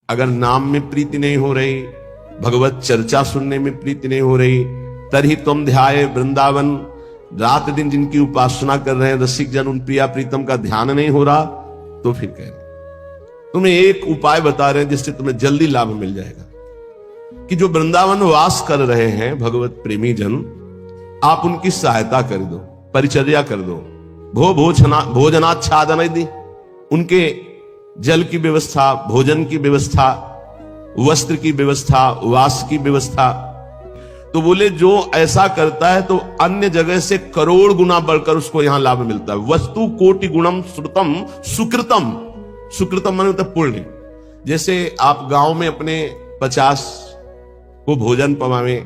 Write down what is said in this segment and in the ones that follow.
अगर नाम में प्रीति नहीं हो रही, भगवत चर्चा सुनने में प्रीति नहीं हो रही, तभी तुम ध्याये वृंदावन, रात दिन जिनकी उपासना कर रहे हैं रसिक जन, उन प्रिया प्रीतम का ध्यान नहीं हो रहा, तो फिर कह रहे तुम्हें एक उपाय बता रहे हैं जिससे तुम्हें जल्दी लाभ मिल जाएगा कि जो वृंदावन वास कर रहे हैं भगवत प्रेमी जन, आप उनकी सहायता कर दो, परिचर्या कर दो, भोजनाच्छादन दी, उनके जल की व्यवस्था, भोजन की व्यवस्था, वस्त्र की व्यवस्था, वास की व्यवस्था। तो बोले जो ऐसा करता है तो अन्य जगह से करोड़ गुना बढ़कर उसको यहां लाभ मिलता है। वस्तु कोटि गुणम श्रुतम सुकृतम, सुकृतम माने होता पुण्य। जैसे आप गांव में अपने 50 को भोजन पवावे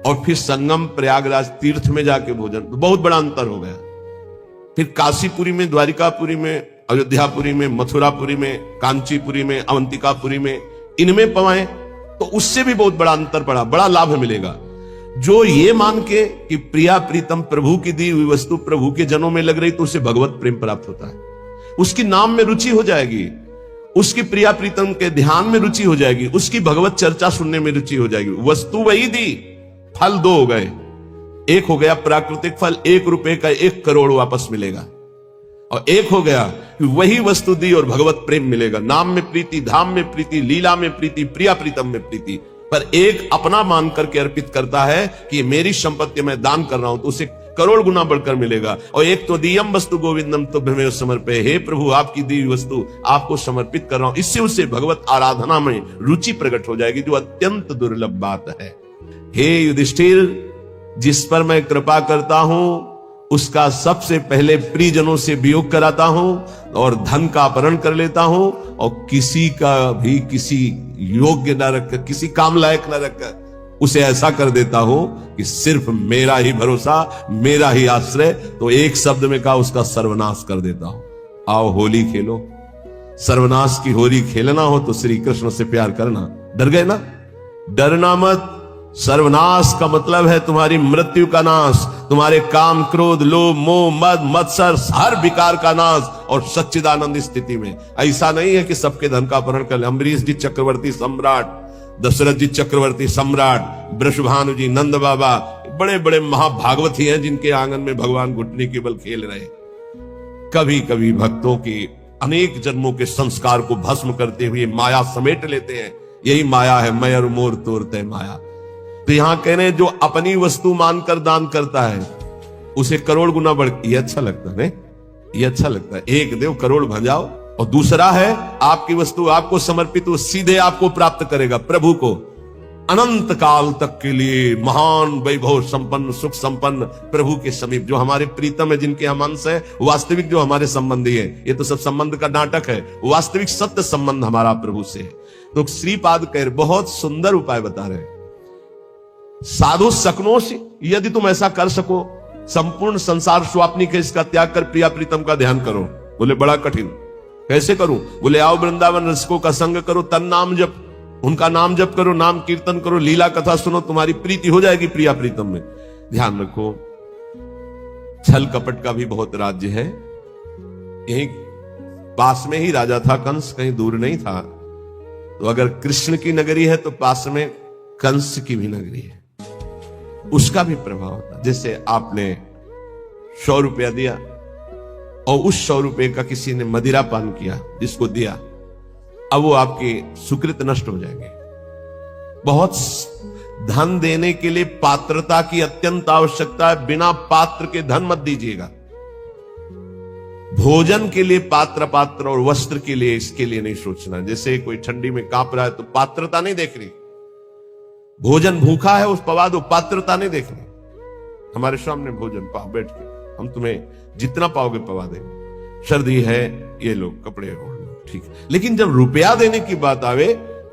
और फिर संगम प्रयागराज तीर्थ में जाके भोजन, तो बहुत बड़ा अंतर हो गया। फिर काशीपुरी में, द्वारिकापुरी में, अयोध्यापुरी में, मथुरापुरी में, कांचीपुरी में, अवंतिकापुरी में, इनमें पवाएं तो उससे भी बहुत बड़ा अंतर पड़ा, बड़ा लाभ मिलेगा। जो ये मान के कि प्रिया प्रीतम प्रभु की दी हुई वस्तु प्रभु के जनों में लग रही, तो उसे भगवत प्रेम प्राप्त होता है, उसकी नाम में रुचि हो जाएगी, उसकी प्रिया प्रीतम के ध्यान में रुचि हो जाएगी, उसकी भगवत चर्चा सुनने में रुचि हो जाएगी। वस्तु वही दी, फल दो हो गए। एक हो गया प्राकृतिक फल, 1 रुपए का 1 करोड़ वापस मिलेगा, और एक हो गया वही वस्तु दी और भगवत प्रेम मिलेगा। नाम में प्रीति, धाम में प्रीति, लीला में प्रीति, प्रिया प्रीतम में प्रीति। पर एक अपना मान करके अर्पित करता है कि ये मेरी संपत्ति मैं दान कर रहा हूं, तो उसे करोड़ गुना बढ़कर मिलेगा। और एक तो दियम वस्तु गोविंदम तुभ्यमेव समर्पये, हे प्रभु आपकी दी हुई वस्तु आपको समर्पित कर रहा हूं। इससे उसे भगवत आराधना में रुचि प्रकट हो जाएगी, जो अत्यंत दुर्लभ बात है। हे युधिष्ठिर, जिस पर मैं कृपा करता हूं उसका सबसे पहले प्रियजनों से वियोग कराता हूं और धन का अपहरण कर लेता हूं, और किसी का भी किसी योग्य न रखकर, किसी काम लायक न रखकर उसे ऐसा कर देता हूं कि सिर्फ मेरा ही भरोसा, मेरा ही आश्रय। तो एक शब्द में कहा, उसका सर्वनाश कर देता हूं। आओ होली खेलो, सर्वनाश की होली खेलना हो तो श्री कृष्ण से प्यार करना। डर गए ना? डरना मत। सर्वनाश का मतलब है तुम्हारी मृत्यु का नाश, तुम्हारे काम, क्रोध, लोभ, मोह, मद, मत्सर, हर विकार का नाश, और सच्चिदानंद स्थिति में। ऐसा नहीं है कि सबके धन का अपहरण कर ले। अम्बरीश जी चक्रवर्ती सम्राट, दशरथ जी चक्रवर्ती सम्राट, वृषभानु जी, नंद बाबा, बड़े बड़े महाभागवती हैं जिनके आंगन में भगवान घुटने केवल खेल रहे। कभी कभी भक्तों के अनेक जन्मों के संस्कार को भस्म करते हुए माया समेट लेते हैं। यही माया है, मैं और मोर तोड़ते माया। तो यहां कह रहे हैं जो अपनी वस्तु मानकर दान करता है उसे करोड़ गुना बढ़, ये अच्छा लगता है, ये अच्छा लगता है। एक देव करोड़ भंजाओ, और दूसरा है आपकी वस्तु आपको समर्पित, वो सीधे आपको प्राप्त करेगा प्रभु को अनंत काल तक के लिए। महान वैभव संपन्न, सुख संपन्न प्रभु के समीप, जो हमारे प्रीतम है, जिनके हम अंश है, वास्तविक जो हमारे संबंधी है। ये तो सब संबंध का नाटक है, वास्तविक सत्य संबंध हमारा प्रभु से है। तो श्रीपाद कह बहुत सुंदर उपाय बता रहे हैं। साधु सकनों से, यदि तुम ऐसा कर सको, संपूर्ण संसार स्वाप्निक है, इसका त्याग कर प्रिया प्रीतम का ध्यान करो। बोले बड़ा कठिन, कैसे करूं? बोले आओ वृंदावन रसिकों का संग करो, तन नाम जप, उनका नाम जप करो, नाम कीर्तन करो, लीला कथा सुनो, तुम्हारी प्रीति हो जाएगी प्रिया प्रीतम में। ध्यान रखो, छल कपट का भी बहुत राज्य है। यही पास में ही राजा था कंस, कहीं दूर नहीं था। तो अगर कृष्ण की नगरी है तो पास में कंस की भी नगरी है, उसका भी प्रभाव होता। जैसे आपने 100 रुपया दिया और उस 100 रुपये का किसी ने मदिरा पान किया, जिसको दिया, अब वो आपकी सुकृत नष्ट हो जाएंगे। बहुत धन देने के लिए पात्रता की अत्यंत आवश्यकता है। बिना पात्र के धन मत दीजिएगा। भोजन के लिए पात्र और वस्त्र के लिए, इसके लिए नहीं सोचना। जैसे कोई ठंडी में कांप रहा है तो पात्रता नहीं देख रही, भोजन भूखा है उस पवा दो, पात्रता नहीं देखनी। हमारे सामने भोजन पाओ बैठ के, हम तुम्हें जितना पाओगे पवा देंगे। सर्दी है, ये लो कपड़े ओढ़ लो, ठीक है। लेकिन जब रुपया देने की बात आवे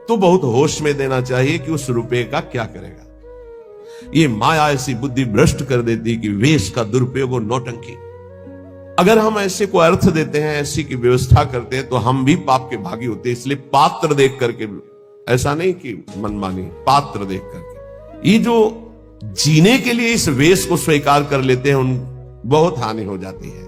तो बहुत होश में देना चाहिए कि उस रुपये का क्या करेगा। ये माया ऐसी बुद्धि भ्रष्ट कर देती कि वेश का दुरुपयोग और नौटंकी। अगर हम ऐसे को अर्थ देते हैं, ऐसी की व्यवस्था करते हैं, तो हम भी पाप के भागी होते हैं। इसलिए पात्र देख करके, ऐसा नहीं कि मनमानी, पात्र देख करके। ये जो जीने के लिए इस वेश को स्वीकार कर लेते हैं, उन बहुत हानि हो जाती है।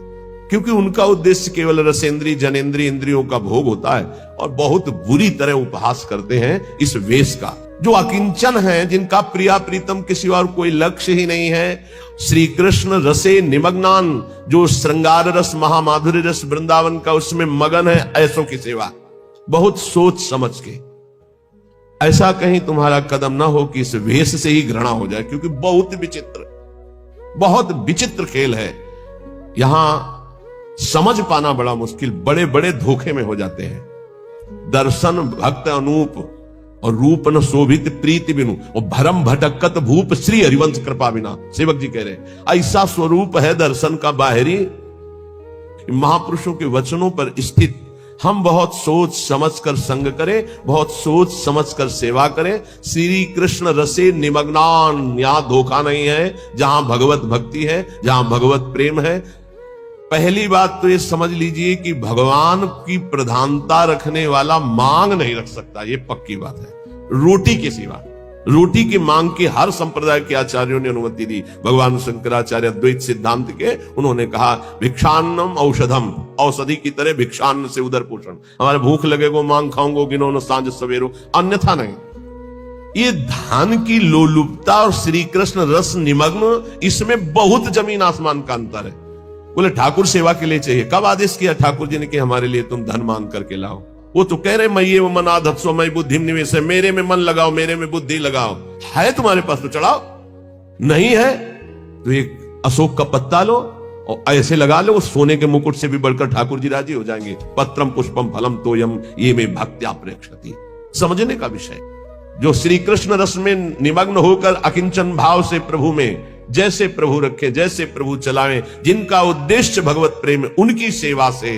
क्योंकि उनका उद्देश्य केवल रसेंद्री जनेंद्री इंद्रियों का भोग होता है और बहुत बुरी तरह उपहास करते हैं इस वेश का। जो अकिंचन है, जिनका प्रिया प्रीतम किसी और कोई लक्ष्य ही नहीं है, श्री कृष्ण रसे निमग्नान, जो श्रृंगार रस महामाधुर्य रस वृंदावन का उसमें मगन है, ऐसों की सेवा बहुत सोच समझ के। ऐसा कहीं तुम्हारा कदम ना हो कि इस वेश से ही घृणा हो जाए, क्योंकि बहुत विचित्र खेल है। यहां समझ पाना बड़ा मुश्किल, बड़े बड़े धोखे में हो जाते हैं। दर्शन भक्त अनूप और रूप न शोभित प्रीति बिनु और भरम भटकत भूप श्री हरिवंश कृपा बिना। सेवक जी कह रहे ऐसा स्वरूप है दर्शन का बाहरी, महापुरुषों के वचनों पर स्थित। हम बहुत सोच समझ कर संग करें, बहुत सोच समझ कर सेवा करें। श्री कृष्ण रसे निमग्नान, यहां धोखा नहीं है। जहां भगवत भक्ति है, जहां भगवत प्रेम है, पहली बात तो ये समझ लीजिए कि भगवान की प्रधानता रखने वाला मांग नहीं रख सकता, ये पक्की बात है। रोटी के सिवा, रोटी की मांग की हर संप्रदाय के आचार्यों ने अनुमति दी। भगवान शंकराचार्य द्वैत सिद्धांत के, उन्होंने कहा भिक्षान्नम औषधम, औषधि की तरह भिक्षान्न से उदर पोषण। हमारे भूख लगेगो मांग खाऊंगो गिनो सांझ सवेरो, अन्यथा नहीं। ये धान की लोलुपता और श्री कृष्ण रस निमग्न, इसमें बहुत जमीन आसमान का अंतर है। बोले ठाकुर सेवा के लिए चाहिए, कब आदेश किया ठाकुर जी ने कि हमारे लिए तुम धन मांग करके लाओ? वो तो कह रहे मये वो मन आधत्सो मई बुद्धि निवेश है, मेरे में मन लगाओ, मेरे में बुद्धि लगाओ। है तुम्हारे पास तो चढ़ाओ, नहीं है तो एक अशोक का पत्ता लो और ऐसे लगा लो, सोने के मुकुट से भी बढ़कर ठाकुर जी राजी हो जाएंगे। पत्रम पुष्पम फलम तोयम ये में भक्त्या प्रेक्षति। समझने का विषय, जो श्री कृष्ण रस में निमग्न होकर अकिंचन भाव से प्रभु में जैसे प्रभु रखे, जैसे प्रभु चलावे, जिनका उद्देश्य भगवत प्रेम, उनकी सेवा से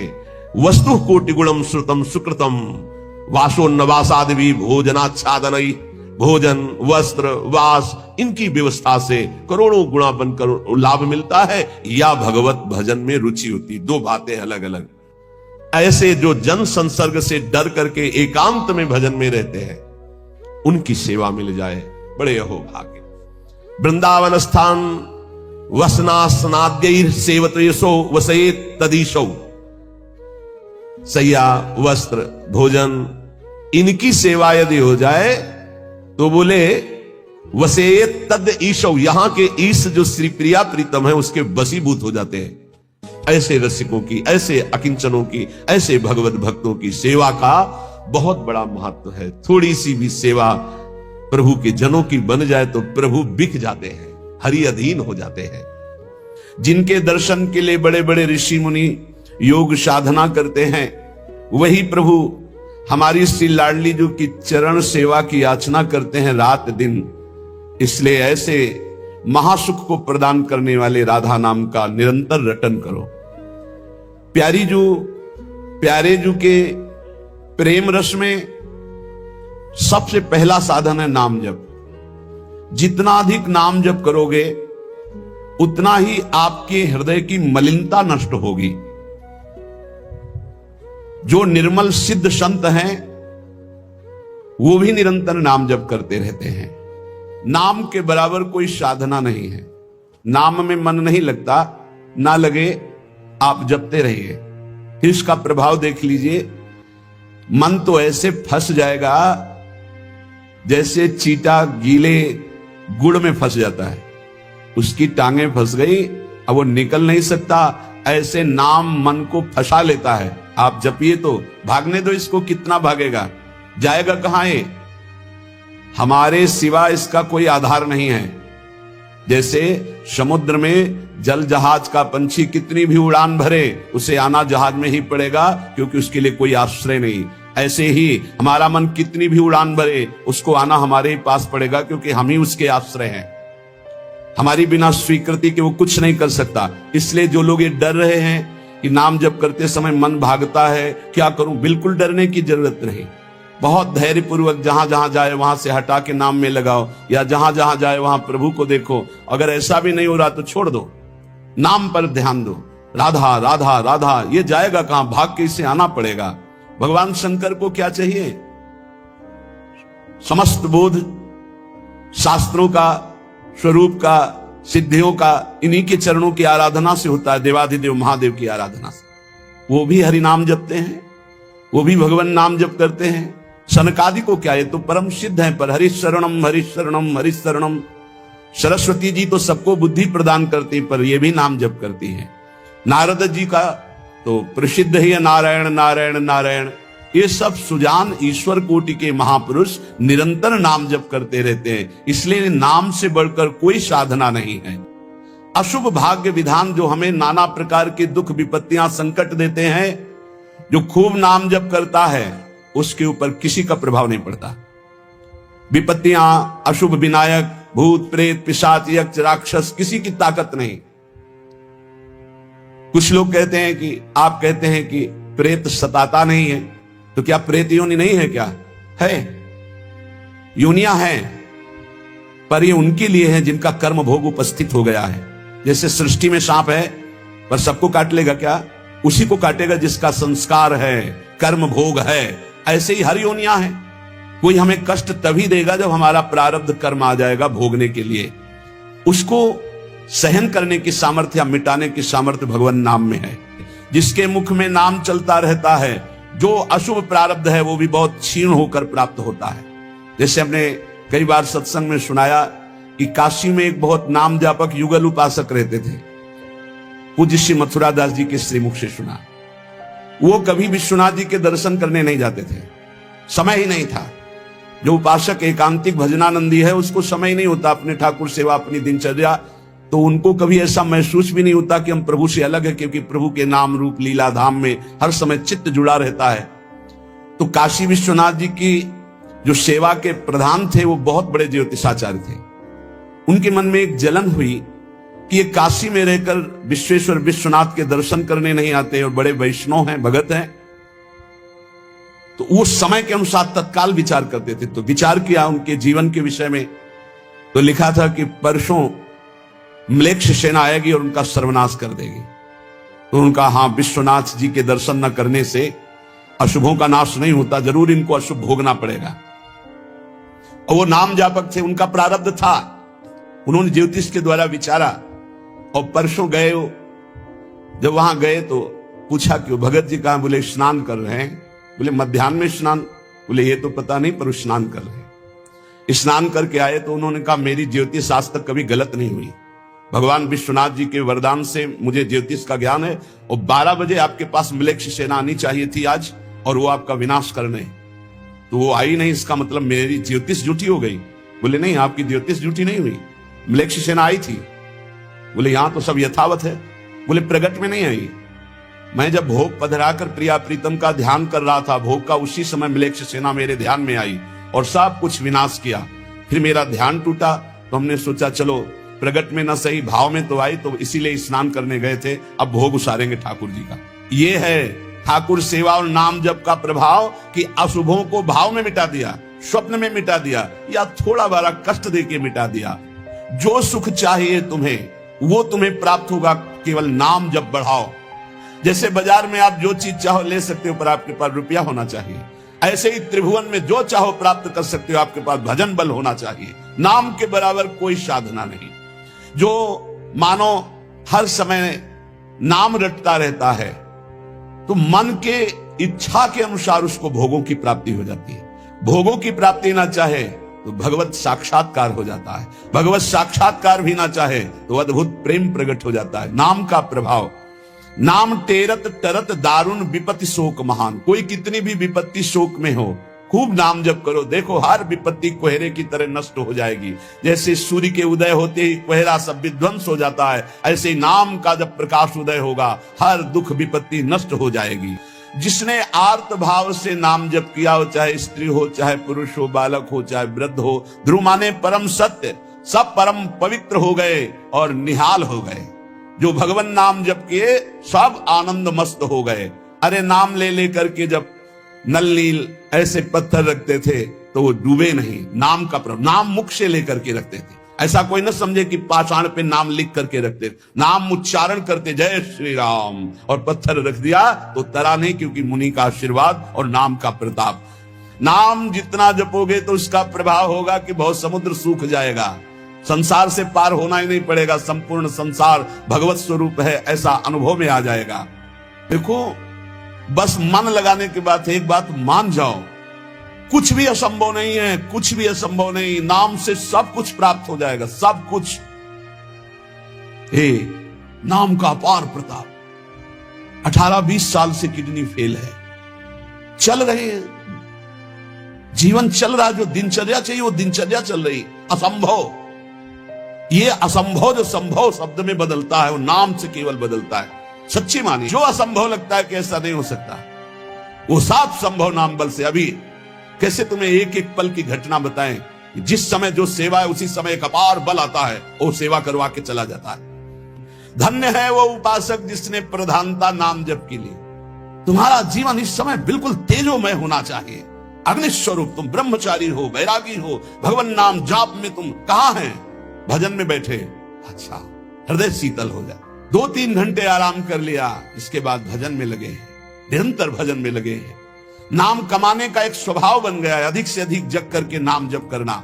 वस्तु कोटि गुणम श्रुतम सुकृतम वासोन्नवासादि भोजनाच्छादनई, भोजन वस्त्र वास इनकी व्यवस्था से करोड़ों गुणा बनकर लाभ मिलता है, या भगवत भजन में रुचि होती। दो बातें अलग अलग। ऐसे जो जन संसर्ग से डर करके एकांत में भजन में रहते हैं, उनकी सेवा मिल जाए, बड़े अहो भाग्य। वृंदावन स्थान वसना स्नाद्यैर सेवतयसो वसयेत तदीशो, सैया वस्त्र भोजन इनकी सेवा यदि हो जाए तो बोले वसयेत तद ईशो, यहां के ईश जो श्री प्रिया प्रीतम है उसके वशीभूत हो जाते हैं। ऐसे रसिकों की, ऐसे अकिंचनों की, ऐसे भगवत भक्तों की सेवा का बहुत बड़ा महत्व है। थोड़ी सी भी सेवा प्रभु के जनों की बन जाए तो प्रभु बिक जाते हैं, हरि अधीन हो जाते हैं। जिनके दर्शन के लिए बड़े बड़े ऋषि मुनि योग साधना करते हैं, वही प्रभु हमारी श्री लाडली जो की चरण सेवा की याचना करते हैं रात दिन। इसलिए ऐसे महासुख को प्रदान करने वाले राधा नाम का निरंतर रटन करो। प्यारे जू के प्रेम रस में सबसे पहला साधन है नाम जप। जितना अधिक नाम जप करोगे उतना ही आपके हृदय की मलिनता नष्ट होगी। जो निर्मल सिद्ध संत हैं वो भी निरंतर नाम जप करते रहते हैं। नाम के बराबर कोई साधना नहीं है। नाम में मन नहीं लगता, ना लगे आप जपते रहिए, फिर इसका प्रभाव देख लीजिए। मन तो ऐसे फंस जाएगा जैसे चीटा गीले गुड़ में फंस जाता है, उसकी टांगें फंस गई, अब वो निकल नहीं सकता। ऐसे नाम मन को फंसा लेता है। आप जपिए तो भागने दो इसको, कितना भागेगा, जाएगा कहां ये? हमारे सिवा इसका कोई आधार नहीं है। जैसे समुद्र में जल जहाज का पंछी कितनी भी उड़ान भरे, उसे आना जहाज में ही पड़ेगा, क्योंकि उसके लिए कोई आश्रय नहीं। ऐसे ही हमारा मन कितनी भी उड़ान भरे, उसको आना हमारे ही पास पड़ेगा, क्योंकि हम ही उसके आश्रय हैं। हमारी बिना स्वीकृति के वो कुछ नहीं कर सकता। इसलिए जो लोग ये डर रहे हैं कि नाम जप करते समय मन भागता है, क्या करूं, बिल्कुल डरने की जरूरत नहीं। बहुत धैर्य पूर्वक जहां जहां जाए वहां से हटा के नाम में लगाओ, या जहां जहां जाए वहां प्रभु को देखो। अगर ऐसा भी नहीं हो रहा तो छोड़ दो, नाम पर ध्यान दो। राधा राधा राधा, ये जाएगा कहां, भाग के इसे आना पड़ेगा। भगवान शंकर को क्या चाहिए? समस्त बोध शास्त्रों का, स्वरूप का, सिद्धियों का इन्हीं के चरणों की आराधना से होता है, देवाधिदेव महादेव की आराधना से। वो भी हरि नाम जपते हैं, वो भी भगवान नाम जप करते हैं। सनकादि को क्या, ये तो परम सिद्ध है, पर हरिशरणम हरिशरणम हरिशरणम। सरस्वती जी तो सबको बुद्धि प्रदान करती, पर ये भी नाम जप करती है। नारद जी का तो प्रसिद्ध ही है नारायण नारायण नारायण। ये सब सुजान ईश्वर कोटि के महापुरुष निरंतर नाम जप करते रहते हैं, इसलिए नाम से बढ़कर कोई साधना नहीं है। अशुभ भाग्य विधान जो हमें नाना प्रकार के दुख विपत्तियां संकट देते हैं, जो खूब नाम जप करता है उसके ऊपर किसी का प्रभाव नहीं पड़ता। विपत्तियां, अशुभ विनायक, भूत प्रेत पिशाच यक्ष राक्षस, किसी की ताकत नहीं। कुछ लोग कहते हैं कि आप कहते हैं कि प्रेत सताता नहीं है, तो क्या प्रेत योनि नहीं है? क्या है? योनियां हैं, पर ये उनके लिए है जिनका कर्म भोग उपस्थित हो गया है। जैसे सृष्टि में सांप है, पर सबको काट लेगा क्या? उसी को काटेगा जिसका संस्कार है, कर्म भोग है। ऐसे ही हर योनियां हैं। कोई हमें कष्ट तभी देगा जब हमारा प्रारब्ध कर्म आ जाएगा भोगने के लिए। उसको सहन करने की सामर्थ्य या मिटाने की सामर्थ्य भगवान नाम में है। जिसके मुख में नाम चलता रहता है, जो अशुभ प्रारब्ध है वो भी बहुत क्षीण होकर प्राप्त होता है। जैसे हमने कई बार सत्संग में सुनाया कि काशी में एक बहुत नाम जापक युगल उपासक रहते थे। पूज्य श्री मथुरा दास जी के श्रीमुख से सुना। वो कभी विश्वनाथ जी के दर्शन करने नहीं जाते थे, समय ही नहीं था। जो उपासक एकांतिक भजनानंदी है, उसको समय ही नहीं होता अपने ठाकुर सेवा, अपनी दिनचर्या, तो उनको कभी ऐसा महसूस भी नहीं होता कि हम प्रभु से अलग है, क्योंकि प्रभु के नाम रूप लीला धाम में हर समय चित्त जुड़ा रहता है। तो काशी विश्वनाथ जी की जो सेवा के प्रधान थे, वो बहुत बड़े ज्योतिषाचार्य थे। उनके मन में एक जलन हुई कि ये काशी में रहकर विश्वेश्वर विश्वनाथ के दर्शन करने नहीं आते और बड़े वैष्णव हैं, भगत हैं। तो वो समय के अनुसार तत्काल विचार करते थे। तो विचार किया उनके जीवन के विषय में, तो लिखा था कि परसों म्लेच्छ सेना आएगी और उनका सर्वनाश कर देगी। तो उनका हाँ, विश्वनाथ जी के दर्शन न करने से अशुभों का नाश नहीं होता, जरूर इनको अशुभ भोगना पड़ेगा। और वो नाम जापक थे, उनका प्रारब्ध था। उन्होंने ज्योतिष के द्वारा विचारा और परसों गए। जब वहां गए तो पूछा कि भगत जी कहां? बोले स्नान कर रहे हैं। बोले मध्याह्न में स्नान? बोले ये तो पता नहीं, पर स्नान कर रहे हैं। स्नान करके आए तो उन्होंने कहा मेरी ज्योतिष आज तक कभी गलत नहीं हुई। भगवान विश्वनाथ जी के वरदान से मुझे ज्योतिष का ज्ञान है, और 12 बजे आपके पास म्लेच्छ सेना आनी चाहिए थी आज, और वो आपका विनाश करने, तो वो आई नहीं। इसका मतलब मेरी ज्योतिष झूठी हो गई। बोले नहीं, आपकी ज्योतिष झूठी नहीं हुई, म्लेच्छ सेना आई थी। बोले यहां तो सब यथावत है। बोले प्रगट में नहीं आई। मैं जब भोग पधराकर प्रिया प्रीतम का ध्यान कर रहा था भोग का, उसी समय म्लेच्छ सेना मेरे ध्यान में आई और सब कुछ विनाश किया। फिर मेरा ध्यान टूटा, तो हमने सोचा चलो प्रगट में न सही, भाव में तो आई, तो इसीलिए स्नान करने गए थे, अब भोग उसारेंगे ठाकुर जी का। ये है ठाकुर सेवा और नाम जप का प्रभाव, कि अशुभों को भाव में मिटा दिया, स्वप्न में मिटा दिया, या थोड़ा बड़ा कष्ट देके मिटा दिया। जो सुख चाहिए तुम्हें वो तुम्हें प्राप्त होगा, केवल नाम जप बढ़ाओ। जैसे बाजार में आप जो चीज चाहो ले सकते हो, पर आपके पास रुपया होना चाहिए। ऐसे ही त्रिभुवन में जो चाहो प्राप्त कर सकते हो, आपके पास भजन बल होना चाहिए। नाम के बराबर कोई साधना नहीं। जो मानो हर समय नाम रटता रहता है, तो मन के इच्छा के अनुसार उसको भोगों की प्राप्ति हो जाती है। भोगों की प्राप्ति ना चाहे तो भगवत साक्षात्कार हो जाता है। भगवत साक्षात्कार भी ना चाहे तो अद्भुत प्रेम प्रकट हो जाता है। नाम का प्रभाव। नाम टेरत टरत दारुण विपत्ति शोक महान। कोई कितनी भी विपत्ति शोक में हो, खूब नाम जप करो, देखो हर विपत्ति कोहरे की तरह नष्ट हो जाएगी। जैसे सूर्य के उदय होते ही कोहरा सब विध्वंस हो जाता है, ऐसे ही नाम का जब प्रकाश उदय होगा, हर दुख विपत्ति नष्ट हो जाएगी। जिसने आर्त भाव से नाम जप किया हो, चाहे स्त्री हो, चाहे पुरुष हो, बालक हो, चाहे वृद्ध हो, ध्रुव माने परम सत्य, सब परम पवित्र हो गए और निहाल हो गए। जो भगवान नाम जप किए सब आनंद मस्त हो गए। अरे नाम ले लेकर के जब नल नील ऐसे पत्थर रखते थे तो वो डूबे नहीं। नाम का प्रभाव, नाम मुख से लेकर के रखते थे। ऐसा कोई न समझे कि पाषाण पे नाम लिख करके रखते, नाम उच्चारण करते, जय श्री राम, और पत्थर रख दिया तो तरा नहीं, क्योंकि मुनि का आशीर्वाद और नाम का प्रताप। नाम जितना जपोगे तो उसका प्रभाव होगा कि बहुत समुद्र सूख जाएगा। संसार से पार होना ही नहीं पड़ेगा, संपूर्ण संसार भगवत स्वरूप है ऐसा अनुभव में आ जाएगा। देखो, बस मन लगाने के बाद एक बात मान जाओ, कुछ भी असंभव नहीं है, कुछ भी असंभव नहीं। नाम से सब कुछ प्राप्त हो जाएगा, सब कुछ। हे नाम का अपार प्रताप। 18-20 साल से किडनी फेल है, चल रहे हैं, जीवन चल रहा है, जो दिनचर्या चाहिए वो दिनचर्या चल रही। असंभव, ये असंभव जो संभव शब्द में बदलता है वो नाम से केवल बदलता है। सच्ची मानी, जो असंभव लगता है कि ऐसा नहीं हो सकता, वो सात संभव नाम बल से। अभी कैसे तुम्हें एक एक पल की घटना बताएं, जिस समय जो सेवा है उसी समय एक अपार बल आता है, वो सेवा करवा के चला जाता है। धन्य है वो उपासक जिसने प्रधानता नाम जप की ली। तुम्हारा जीवन इस समय बिल्कुल तेजोमय होना चाहिए, अग्नि स्वरूप। तुम ब्रह्मचारी हो, बैरागी हो, भगवान नाम जाप में तुम कहां हैं? भजन में बैठे, अच्छा, हृदय शीतल हो जाए। 2-3 घंटे आराम कर लिया, इसके बाद भजन में लगे हैं, निरंतर भजन में लगे हैं। नाम कमाने का एक स्वभाव बन गया है, अधिक से अधिक जग करके नाम जप करना।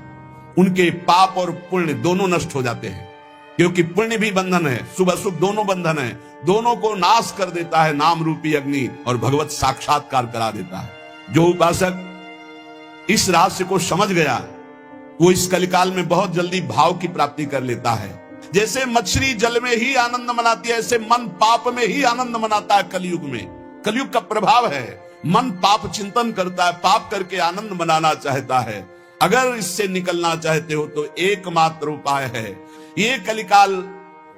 उनके पाप और पुण्य दोनों नष्ट हो जाते हैं, क्योंकि पुण्य भी बंधन है, शुभ अशुभ दोनों बंधन है, दोनों को नाश कर देता है नाम रूपी अग्नि, और भगवत साक्षात्कार करा देता है। जो उपासक इस रहस्य को समझ गया, वो इस कलिकाल में बहुत जल्दी भाव की प्राप्ति कर लेता है। जैसे मछली जल में ही आनंद मनाती है, ऐसे मन पाप में ही आनंद मनाता है। कलयुग में, कलयुग का प्रभाव है, मन पाप चिंतन करता है, पाप करके आनंद मनाना चाहता है। अगर इससे निकलना चाहते हो तो एकमात्र उपाय है, ये कलिकाल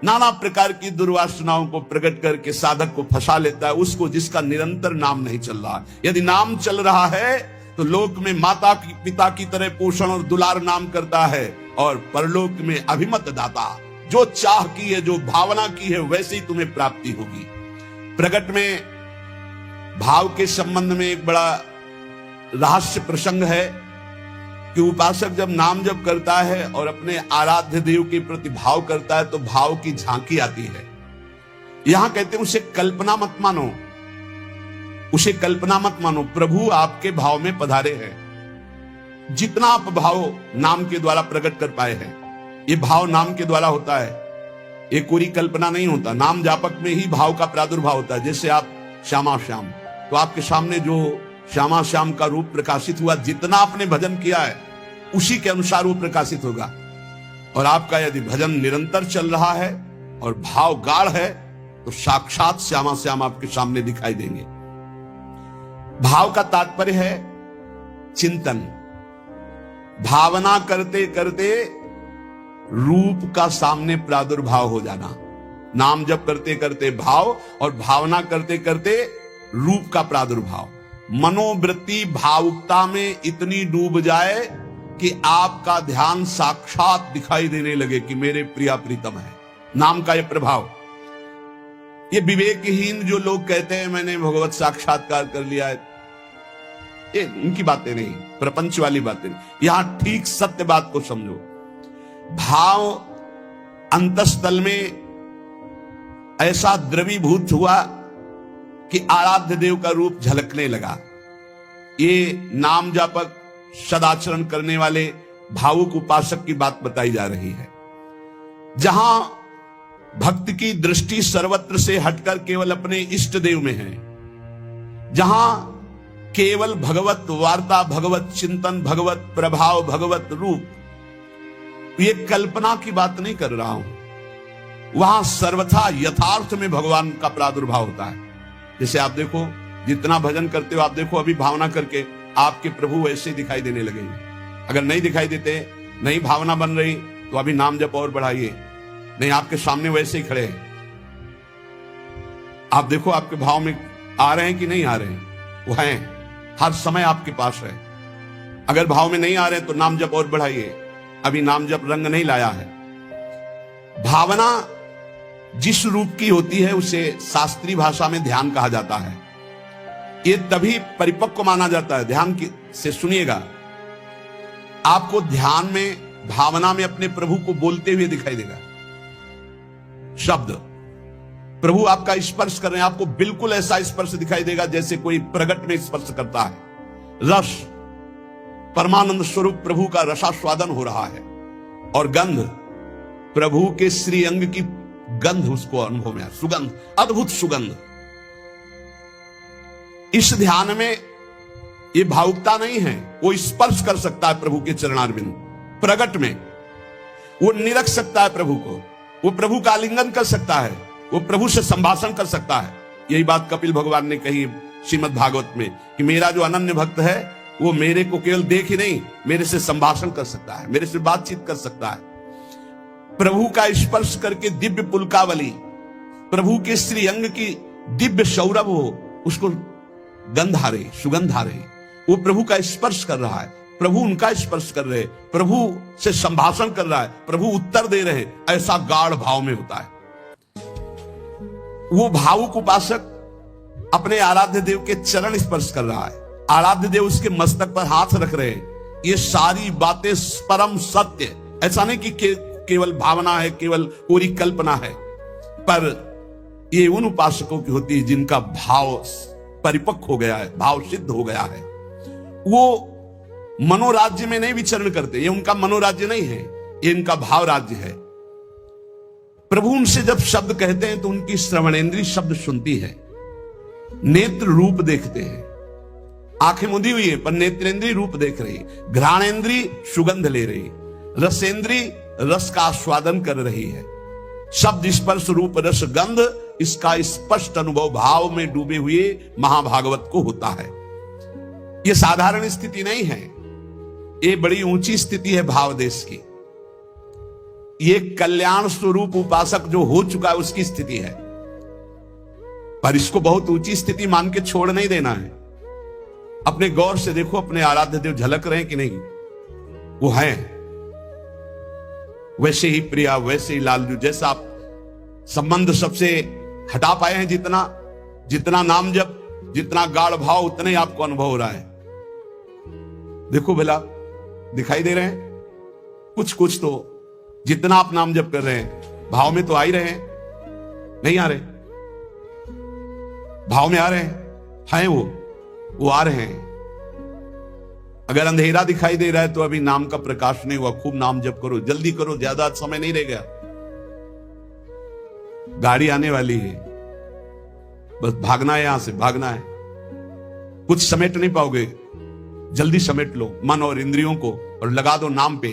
नाना प्रकार की दुर्वासनाओं को प्रकट करके साधक को फंसा लेता है, उसको जिसका निरंतर नाम नहीं चल रहा। यदि नाम चल रहा है तो लोक में माता की पिता की तरह पोषण और दुलार नाम करता है, और परलोक में अभिमत दाता, जो चाह की है, जो भावना की है, वैसे ही तुम्हें प्राप्ति होगी। प्रकट में भाव के संबंध में एक बड़ा रहस्य प्रसंग है कि उपासक जब नाम जप करता है और अपने आराध्य देव के प्रति भाव करता है तो भाव की झांकी आती है। यहां कहते हैं उसे कल्पना मत मानो, उसे कल्पना मत मानो, प्रभु आपके भाव में पधारे हैं। जितना आप भाव नाम के द्वारा प्रकट कर पाए हैं, ये भाव नाम के द्वारा होता है, ये कोई कल्पना नहीं होता। नाम जापक में ही भाव का प्रादुर्भाव होता है। जैसे आप श्यामा श्याम, तो आपके सामने जो श्यामा श्याम का रूप प्रकाशित हुआ, जितना आपने भजन किया है उसी के अनुसार वो प्रकाशित होगा। और आपका यदि भजन निरंतर चल रहा है और भाव गाढ़ है तो साक्षात श्यामा श्याम आपके सामने दिखाई देंगे। भाव का तात्पर्य है चिंतन। भावना करते करते रूप का सामने प्रादुर्भाव हो जाना। नाम जप करते करते भाव, और भावना करते करते रूप का प्रादुर्भाव। मनोवृत्ति भावुकता में इतनी डूब जाए कि आपका ध्यान साक्षात दिखाई देने लगे कि मेरे प्रिया प्रीतम है। नाम का यह प्रभाव। ये विवेकहीन जो लोग कहते हैं मैंने भगवत साक्षात्कार कर लिया है, ये उनकी बातें नहीं, प्रपंच वाली बातें। यहां ठीक सत्य बात को समझो। भाव अंतस्थल में ऐसा द्रवीभूत हुआ कि आराध्य देव का रूप झलकने लगा। ये नाम जापक सदाचरण करने वाले भावुक उपासक की बात बताई जा रही है। जहां भक्त की दृष्टि सर्वत्र से हटकर केवल अपने इष्ट देव में है, जहां केवल भगवत वार्ता, भगवत चिंतन, भगवत प्रभाव, भगवत रूप, ये कल्पना की बात नहीं कर रहा हूं, वहां सर्वथा यथार्थ में भगवान का प्रादुर्भाव होता है। जैसे आप देखो, जितना भजन करते हो आप देखो, अभी भावना करके आपके प्रभु वैसे दिखाई देने लगेंगे। अगर नहीं दिखाई देते, नहीं भावना बन रही, तो अभी नाम जप और बढ़ाइए, नहीं आपके सामने वैसे ही खड़े हैं। आप देखो आपके भाव में आ रहे हैं कि नहीं आ रहे हैं, वो हैं, हर समय आपके पास है। अगर भाव में नहीं आ रहे तो नाम जप और बढ़ाइए, अभी नाम जप रंग नहीं लाया है। भावना जिस रूप की होती है उसे शास्त्रीय भाषा में ध्यान कहा जाता है। ये तभी परिपक्व माना जाता है। ध्यान से सुनिएगा, आपको ध्यान में, भावना में अपने प्रभु को बोलते हुए दिखाई देगा। शब्द प्रभु आपका स्पर्श कर रहे हैं, आपको बिल्कुल ऐसा स्पर्श दिखाई देगा जैसे कोई प्रगट में स्पर्श करता है। रस, परमानंद स्वरूप प्रभु का रसास्वादन हो रहा है, और गंध प्रभु के श्री अंग की गंध उसको अनुभव में, सुगंध, अद्भुत सुगंध। इस ध्यान में ये भावुकता नहीं है, वो स्पर्श कर सकता है प्रभु के चरणारविंद, प्रगट में वो निरख सकता है प्रभु को, वो प्रभु का आलिंगन कर सकता है, वो प्रभु से संभाषण कर सकता है। यही बात कपिल भगवान ने कही श्रीमद् भागवत में कि मेरा जो अनन्य भक्त है वो मेरे को केवल देख ही नहीं, मेरे से संभाषण कर सकता है, मेरे से बातचीत कर सकता है। प्रभु का स्पर्श करके दिव्य पुलकावली, प्रभु के श्री अंग की दिव्य सौरभ हो, उसको गंध आ रही, सुगंध आ रही, वो प्रभु का स्पर्श कर रहा है, प्रभु उनका स्पर्श कर रहे, प्रभु से संभाषण कर रहा है, प्रभु उत्तर दे रहे, ऐसा गाढ़ भाव में होता है। वो भावुक उपासक अपने आराध्य देव के चरण स्पर्श कर रहा है, आराध्य देव उसके मस्तक पर हाथ रख रहे हैं। ये सारी बातें परम सत्य, ऐसा नहीं कि केवल भावना है, केवल पूरी कल्पना है, पर ये उन उपासकों की होती है जिनका भाव परिपक्व हो गया है, भाव सिद्ध हो गया है। वो मनोराज्य में नहीं विचरण करते, ये उनका मनोराज्य नहीं है, ये इनका भाव राज्य है। प्रभु उनसे जब शब्द कहते हैं तो उनकी श्रवणेंद्रिय शब्द सुनती है, नेत्र रूप देखते हैं, आंखें मुदी हुई है पर नेत्रेंद्रिय रूप देख रही, घ्राणेंद्रिय सुगंध ले रही, रसेंद्रिय रस का आस्वादन कर रही है। शब्द स्पर्श रूप रस गंध, इसका स्पष्ट अनुभव भाव में डूबे हुए महाभागवत को होता है। यह साधारण स्थिति नहीं है, ये बड़ी ऊंची स्थिति है भाव देश की। ये कल्याण स्वरूप उपासक जो हो चुका है उसकी स्थिति है, पर इसको बहुत ऊंची स्थिति मान के छोड़ नहीं देना है। अपने गौर से देखो, अपने आराध्य देव झलक रहे हैं कि नहीं? वो हैं वैसे ही प्रिया, वैसे ही लालजू, जैसा आप संबंध सबसे हटा पाए हैं, जितना नाम जप, जितना गाढ़ भाव, उतना ही आपको अनुभव हो रहा है। देखो भला, दिखाई दे रहे हैं कुछ कुछ तो, जितना आप नाम जप कर रहे हैं भाव में तो आ ही रहे हैं, नहीं आ रहे? भाव में आ रहे हैं वो आ रहे हैं। अगर अंधेरा दिखाई दे रहा है तो अभी नाम का प्रकाश नहीं हुआ। खूब नाम जप करो, जल्दी करो, ज्यादा समय नहीं रह गया, गाड़ी आने वाली है, बस भागना है, यहां से भागना है। कुछ समेट नहीं पाओगे, जल्दी समेट लो मन और इंद्रियों को और लगा दो नाम पे,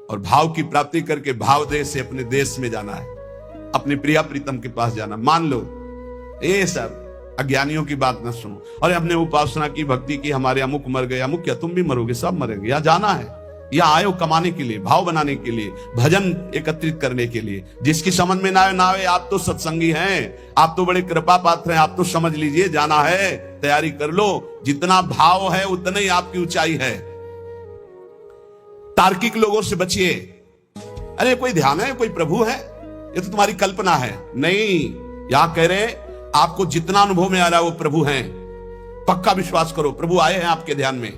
और भाव की प्राप्ति करके भाव देश से अपने देश में जाना है, अपने प्रिया प्रीतम के पास जाना। मान लो ये सब अज्ञानियों की बात न सुनो, और हमने उपासना की, भक्ति की, हमारे अमुक मर गए, अमुक क्या तुम भी मरोगे, सब मरेंगे। यहां जाना है, यहां आए हो कमाने के लिए, भाव बनाने के लिए, भजन एकत्रित करने के लिए। जिसकी समझ में ना आए, आप तो सत्संगी हैं, आप तो बड़े कृपा पात्र हैं, आप तो समझ लीजिए, जाना है, तैयारी कर लो। जितना भाव है उतना ही आपकी ऊंचाई है। तार्किक लोगों से बचिए। अरे कोई ध्यान है, कोई प्रभु है, ये तो तुम्हारी कल्पना है। नहीं, यहां कह रहे आपको जितना अनुभव में आ रहा है वो प्रभु हैं, पक्का विश्वास करो, प्रभु आए हैं आपके ध्यान में।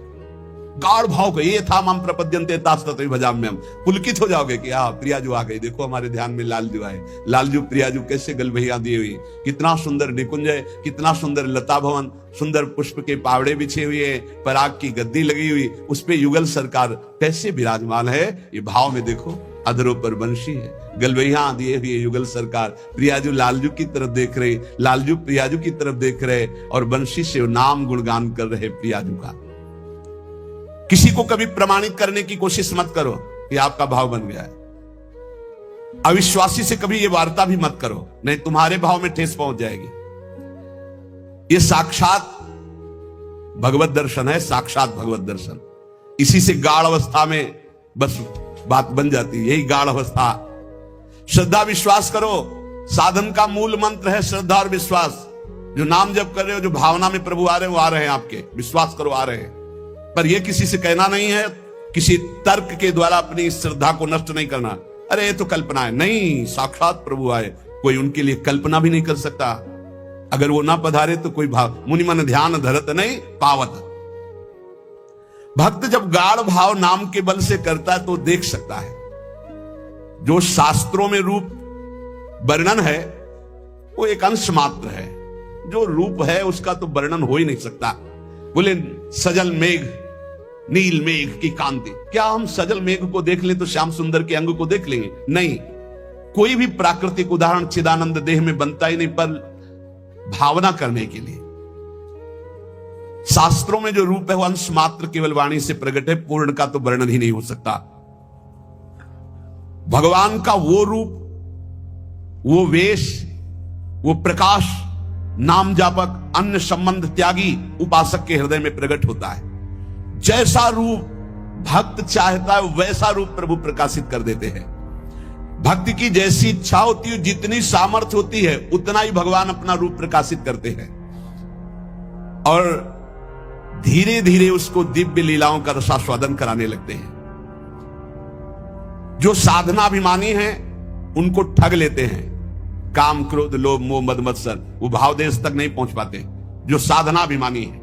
गाढ़ भाव को, ये था मम प्रपद्यन्ते तास्ततो भजाम्यहम्, पुलकित हो जाओगे कि प्रियाजू आ गई, देखो हमारे ध्यान में लालजू आए। लालजू प्रियाजू कैसे गलभैया दी हुई, कितना सुंदर निकुंज, कितना सुंदर लता भवन, सुंदर पुष्प के पावड़े बिछे हुए, पराग की गद्दी लगी हुई, उस पे युगल सरकार कैसे विराजमान है। ये भाव में देखो, अधरों पर बंशी है, गलबैया दिए हुए युगल सरकार, प्रियाजू लालजू की तरफ देख रहे, लालजू प्रियाजू की तरफ देख रहे, और बंशी से नाम गुणगान कर रहे प्रियाजू का। किसी को कभी प्रमाणित करने की कोशिश मत करो कि आपका भाव बन गया है। अविश्वासी से कभी ये वार्ता भी मत करो, नहीं तुम्हारे भाव में ठेस पहुंच जाएगी। ये साक्षात भगवत दर्शन है, साक्षात भगवत दर्शन। इसी से गाढ़ अवस्था में बस बात बन जाती है, यही गाढ़ अवस्था। श्रद्धा विश्वास करो, साधन का मूल मंत्र है श्रद्धा और विश्वास। जो नाम जप कर रहे हो, जो भावना में प्रभु आ रहे हैं, वो आ रहे हैं आपके, विश्वास करो आ रहे हैं। पर यह किसी से कहना नहीं है, किसी तर्क के द्वारा अपनी श्रद्धा को नष्ट नहीं करना। अरे ये तो कल्पना है, नहीं, साक्षात प्रभु आए, कोई उनके लिए कल्पना भी नहीं कर सकता। अगर वो ना पधारे तो कोई भाव, मुनि मन ध्यान धरत नहीं पावत। भक्त जब गाढ़ भाव नाम के बल से करता है तो देख सकता है। जो शास्त्रों में रूप वर्णन है वो एक अंश मात्र है, जो रूप है उसका तो वर्णन हो ही नहीं सकता। बोले सजल मेघ, नील मेघ की कांति, क्या हम सजल मेघ को देख लें तो श्याम सुंदर के अंग को देख लेंगे? नहीं, कोई भी प्राकृतिक उदाहरण चिदानंद देह में बनता ही नहीं, पर भावना करने के लिए शास्त्रों में जो रूप है वो अंश मात्र केवल वाणी से प्रकट है, पूर्ण का तो वर्णन ही नहीं हो सकता। भगवान का वो रूप, वो वेश, वो प्रकाश नाम जापक अन्य संबंध त्यागी उपासक के हृदय में प्रकट होता है। जैसा रूप भक्त चाहता है वैसा रूप प्रभु प्रकाशित कर देते हैं। भक्ति की जैसी इच्छा होती है, जितनी सामर्थ्य होती है, उतना ही भगवान अपना रूप प्रकाशित करते हैं और धीरे धीरे उसको दिव्य लीलाओं का रसास्वादन कराने लगते हैं। जो साधनाभिमानी हैं उनको ठग लेते हैं। काम क्रोध लोभ मोह मद मत्सर, वो भाव देश तक नहीं पहुंच पाते जो साधनाभिमानी है।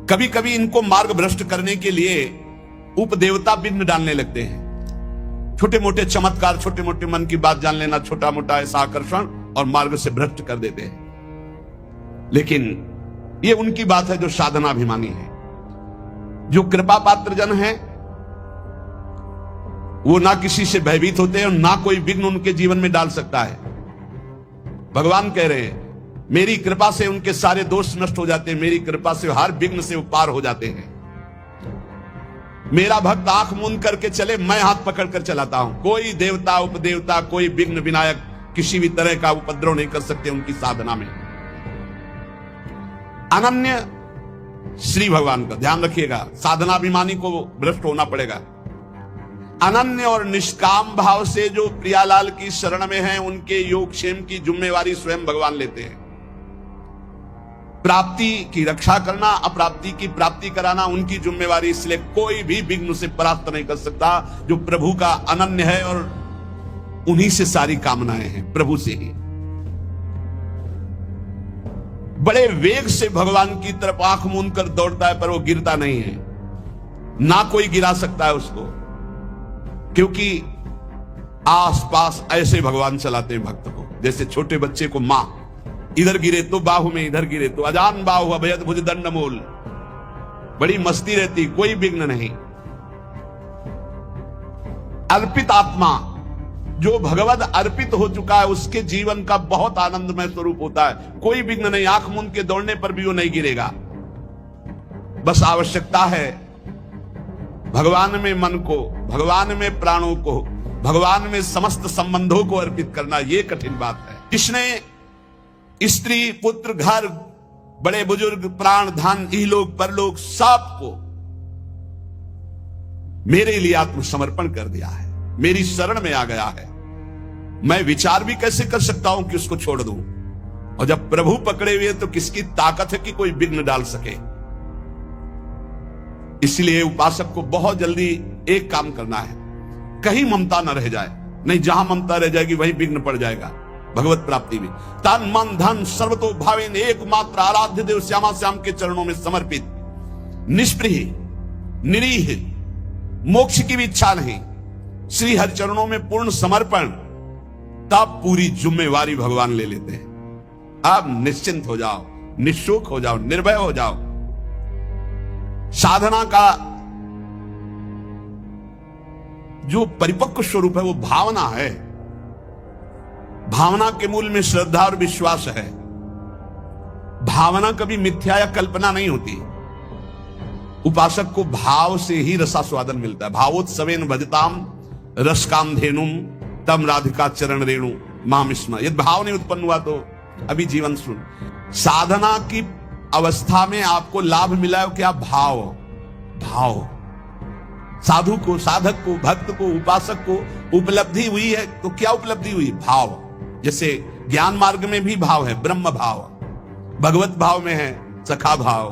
कभी कभी इनको मार्ग भ्रष्ट करने के लिए उपदेवता विघ्न डालने लगते हैं। छोटे मोटे चमत्कार, छोटे मोटे मन की बात जान लेना, छोटा मोटा ऐसा आकर्षण, और मार्ग से भ्रष्ट कर देते हैं। लेकिन ये उनकी बात है जो साधनाभिमानी है। जो कृपा पात्र जन है वो ना किसी से भयभीत होते हैं और ना कोई विघ्न उनके जीवन में डाल सकता है। भगवान कह रहे हैं मेरी कृपा से उनके सारे दोष नष्ट हो जाते हैं, मेरी कृपा से हर विघ्न से वो पार हो जाते हैं। मेरा भक्त आंख मूंद करके चले, मैं हाथ पकड़कर चलाता हूं। कोई देवता उपदेवता, कोई विघ्न विनायक किसी भी तरह का उपद्रव नहीं कर सकते उनकी साधना में। अनन्य श्री भगवान का ध्यान रखिएगा, साधनाभिमानी को भ्रष्ट होना पड़ेगा। अनन्य और निष्काम भाव से जो प्रियालाल की शरण में हैं, उनके योगक्षेम की जिम्मेवारी स्वयं भगवान लेते हैं। प्राप्ति की रक्षा करना, अप्राप्ति की प्राप्ति कराना उनकी जिम्मेवारी, इसलिए कोई भी विघ्न से परास्त नहीं कर सकता जो प्रभु का अनन्य है और उन्हीं से सारी कामनाएं हैं, प्रभु से ही। बड़े वेग से भगवान की तरफ आंख मूंद कर दौड़ता है, पर वो गिरता नहीं है, ना कोई गिरा सकता है उसको, क्योंकि आसपास ऐसे भगवान चलाते हैं भक्त को। जैसे छोटे बच्चे को मां इधर गिरे तो बाहु में, इधर गिरे तो अजान बाहु अभयद भुज दंड मूल, बड़ी मस्ती रहती, कोई विघ्न नहीं। अर्पित आत्मा जो भगवद अर्पित हो चुका है, उसके जीवन का बहुत आनंदमय स्वरूप होता है। कोई विघ्न नहीं, आंख मूंद के दौड़ने पर भी वो नहीं गिरेगा। बस आवश्यकता है भगवान में मन को, भगवान में प्राणों को, भगवान में समस्त संबंधों को अर्पित करना। ये कठिन बात है। जिसने स्त्री पुत्र घर बड़े बुजुर्ग प्राण धन इहलोक परलोक सबको मेरे लिए आत्मसमर्पण कर दिया है, मेरी शरण में आ गया है, मैं विचार भी कैसे कर सकता हूं कि उसको छोड़ दूं। और जब प्रभु पकड़े हुए तो किसकी ताकत है कि कोई विघ्न डाल सके। इसलिए उपासक को बहुत जल्दी एक काम करना है, कहीं ममता न रह जाए, नहीं जहां ममता रह जाएगी वहीं विघ्न पड़ जाएगा भगवत प्राप्ति में। तन मन धन सर्वतो भावेन एकमात्र आराध्य देव श्यामा श्याम के चरणों में समर्पित, निष्प्रिय निरीह, मोक्ष की भी इच्छा नहीं, श्री हरि चरणों में पूर्ण समर्पण, तब पूरी जिम्मेवारी भगवान ले लेते हैं। अब निश्चिंत हो जाओ, निशुक हो जाओ, निर्भय हो जाओ। साधना का जो परिपक्व स्वरूप है वो भावना है। भावना के मूल में श्रद्धा और विश्वास है। भावना कभी मिथ्या या कल्पना नहीं होती। उपासक को भाव से ही रसास्वादन मिलता है। भावोत्सवेन भजताम रसकाम धेनुम तम राधिका चरण रेणु माम स्म। यदि भाव नहीं उत्पन्न हुआ तो अभी जीवन सुन। साधना की अवस्था में आपको लाभ मिला है क्या? भाव। भाव साधु को, साधक को, भक्त को, उपासक को उपलब्धि हुई है तो क्या उपलब्धि हुई? भाव। जैसे ज्ञान मार्ग में भी भाव है, ब्रह्म भाव। भगवत भाव में है सखा भाव,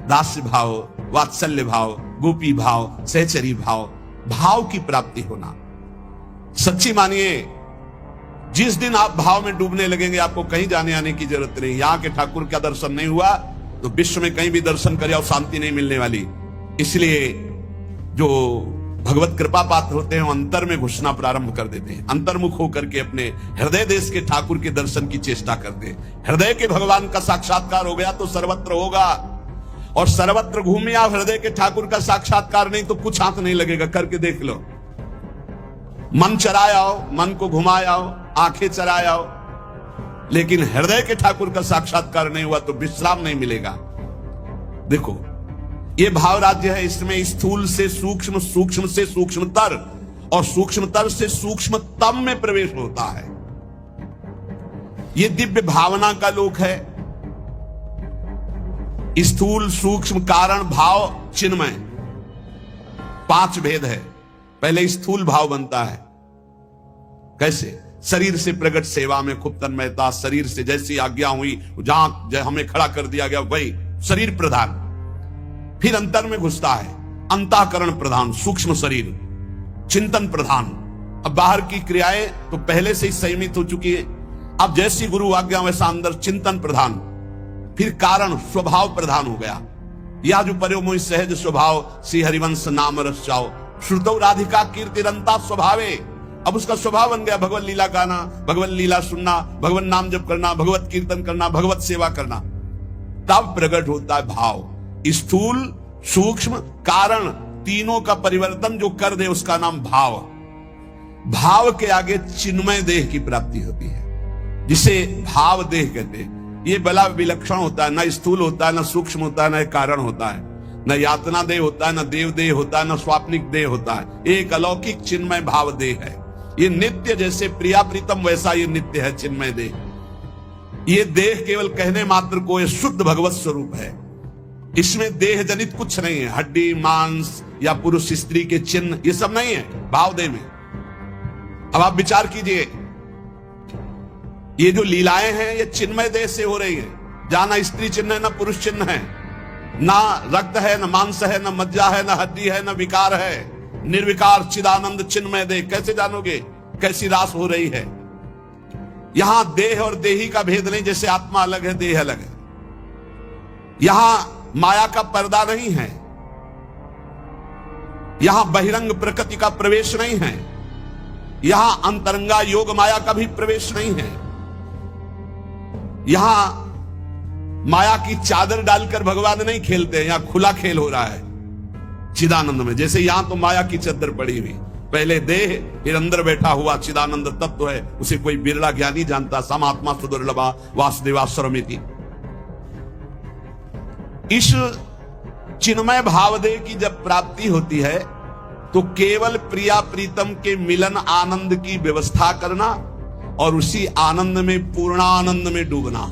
दास्य भाव, वात्सल्य भाव, गोपी भाव, सहचरी भाव। भाव की प्राप्ति होना। सच्ची मानिए, जिस दिन आप भाव में डूबने लगेंगे आपको कहीं जाने आने की जरूरत नहीं। यहां के ठाकुर का दर्शन नहीं हुआ तो विश्व में कहीं भी दर्शन करे और शांति नहीं मिलने वाली। इसलिए जो भगवत कृपा पात्र होते हैं वो अंतर में घुसना प्रारंभ कर देते हैं। अंतर्मुख होकर के अपने हृदय देश के ठाकुर के दर्शन की चेष्टा करते हैं। हृदय के भगवान का साक्षात्कार हो गया तो सर्वत्र होगा। और सर्वत्र घूमे आप, हृदय के ठाकुर का साक्षात्कार नहीं तो कुछ हाथ नहीं लगेगा। करके देख लो। मन चराए आओ, मन को घुमाए आओ, आंखें चराए आओ, लेकिन हृदय के ठाकुर का साक्षात्कार नहीं हुआ तो विश्राम नहीं मिलेगा। देखो ये भाव राज्य है, इसमें स्थूल से सूक्ष्म, सूक्ष्म से सूक्ष्मतर और सूक्ष्मतर से सूक्ष्मतम में प्रवेश होता है। ये दिव्य भावना का लोक है। स्थूल, सूक्ष्म, कारण, भाव, चिन्मय, 5 भेद है। पहले स्थूल भाव बनता है। कैसे? शरीर से प्रकट सेवा में खूब तन्मयता, शरीर से जैसी आज्ञा हुई, जहां हमें खड़ा कर दिया गया वही शरीर प्रधान। फिर अंतर में घुसता है, अंतःकरण प्रधान, सूक्ष्म शरीर, चिंतन प्रधान। अब बाहर की क्रियाएं तो पहले से ही संयमित हो चुकी है, अब जैसी गुरु आज्ञा वैसा अंदर चिंतन प्रधान। फिर कारण स्वभाव प्रधान हो गया। या जो पर्यो मोहि सहज स्वभाव, श्री हरिवंश नाम रस जाओ, श्रुतौ राधिका कीर्तिरंता स्वभावे। अब उसका स्वभाव बन गया भगवत लीला गाना, भगवत लीला सुनना, भगवत नाम जप करना, भगवत कीर्तन करना, भगवत सेवा करना। तब प्रकट होता है भाव। स्थूल, सूक्ष्म, कारण, तीनों का परिवर्तन जो कर दे उसका नाम भाव। भाव के आगे चिन्मय देह की प्राप्ति होती है, जिसे भाव देह कहते हैं। ये बड़ा विलक्षण होता है, न स्थूल होता है, न सूक्ष्म होता है, न कारण होता है, न यातना देह होता है, न देव देह होता है, न स्वाप्निक देह होता है। एक अलौकिक चिन्मय भाव देह है। ये नित्य, जैसे प्रिया प्रीतम वैसा ये नित्य है चिन्मय देह। ये देह केवल कहने मात्र को ये शुद्ध भगवत स्वरूप है। इसमें देह जनित कुछ नहीं है, हड्डी मांस या पुरुष स्त्री के चिन्ह ये सब नहीं है भाव देह में। अब आप विचार कीजिए, ये जो लीलाएं हैं ये चिन्मय देह से हो रही है, जहां ना स्त्री चिन्ह है, ना पुरुष चिन्ह है, ना रक्त है, ना मांस है, ना मज्जा है, ना हड्डी है, ना विकार है। निर्विकार चिदानंद चिन्मय देह। कैसे जानोगे कैसी रास हो रही है? यहां देह और देही का भेद नहीं, जैसे आत्मा अलग है देह अलग है। यहां माया का पर्दा नहीं है, यहां बहिरंग प्रकृति का प्रवेश नहीं है, यहां अंतरंगा योग माया का भी प्रवेश नहीं है। यहां माया की चादर डालकर भगवान नहीं खेलते हैं, यहां खुला खेल हो रहा है चिदानंद में। जैसे यहां तो माया की चादर पड़ी हुई, पहले देह फिर अंदर बैठा हुआ चिदानंद तत्व है, उसे कोई बिरला ज्ञानी जानता। समात्मा सुदुर्लभा वासुदेवा सर्वमिति। इस चिन्मय भावदेह की जब प्राप्ति होती है तो केवल प्रिया प्रीतम के मिलन आनंद की व्यवस्था करना और उसी आनंद में पूर्णानंद में डूबना,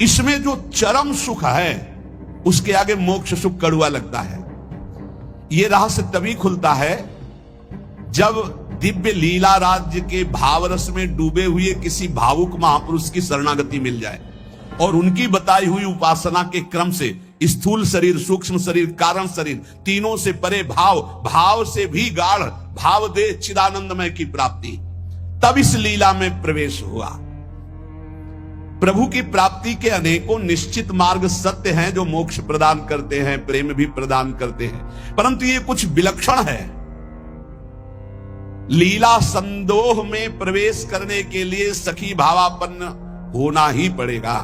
इसमें जो चरम सुख है उसके आगे मोक्ष सुख कड़वा लगता है। यह रहस्य तभी खुलता है जब दिव्य लीला राज्य के भावरस में डूबे हुए किसी भावुक महापुरुष की शरणागति मिल जाए और उनकी बताई हुई उपासना के क्रम से स्थूल शरीर, सूक्ष्म शरीर, कारण शरीर, तीनों से परे भाव, भाव से भी गाढ़ भाव दे चिदानंदमय की प्राप्ति, तब इस लीला में प्रवेश हुआ। प्रभु की प्राप्ति के अनेकों निश्चित मार्ग सत्य हैं जो मोक्ष प्रदान करते हैं, प्रेम भी प्रदान करते हैं, परंतु ये कुछ विलक्षण है। लीला संदोह में प्रवेश करने के लिए सखी भावापन्न होना ही पड़ेगा।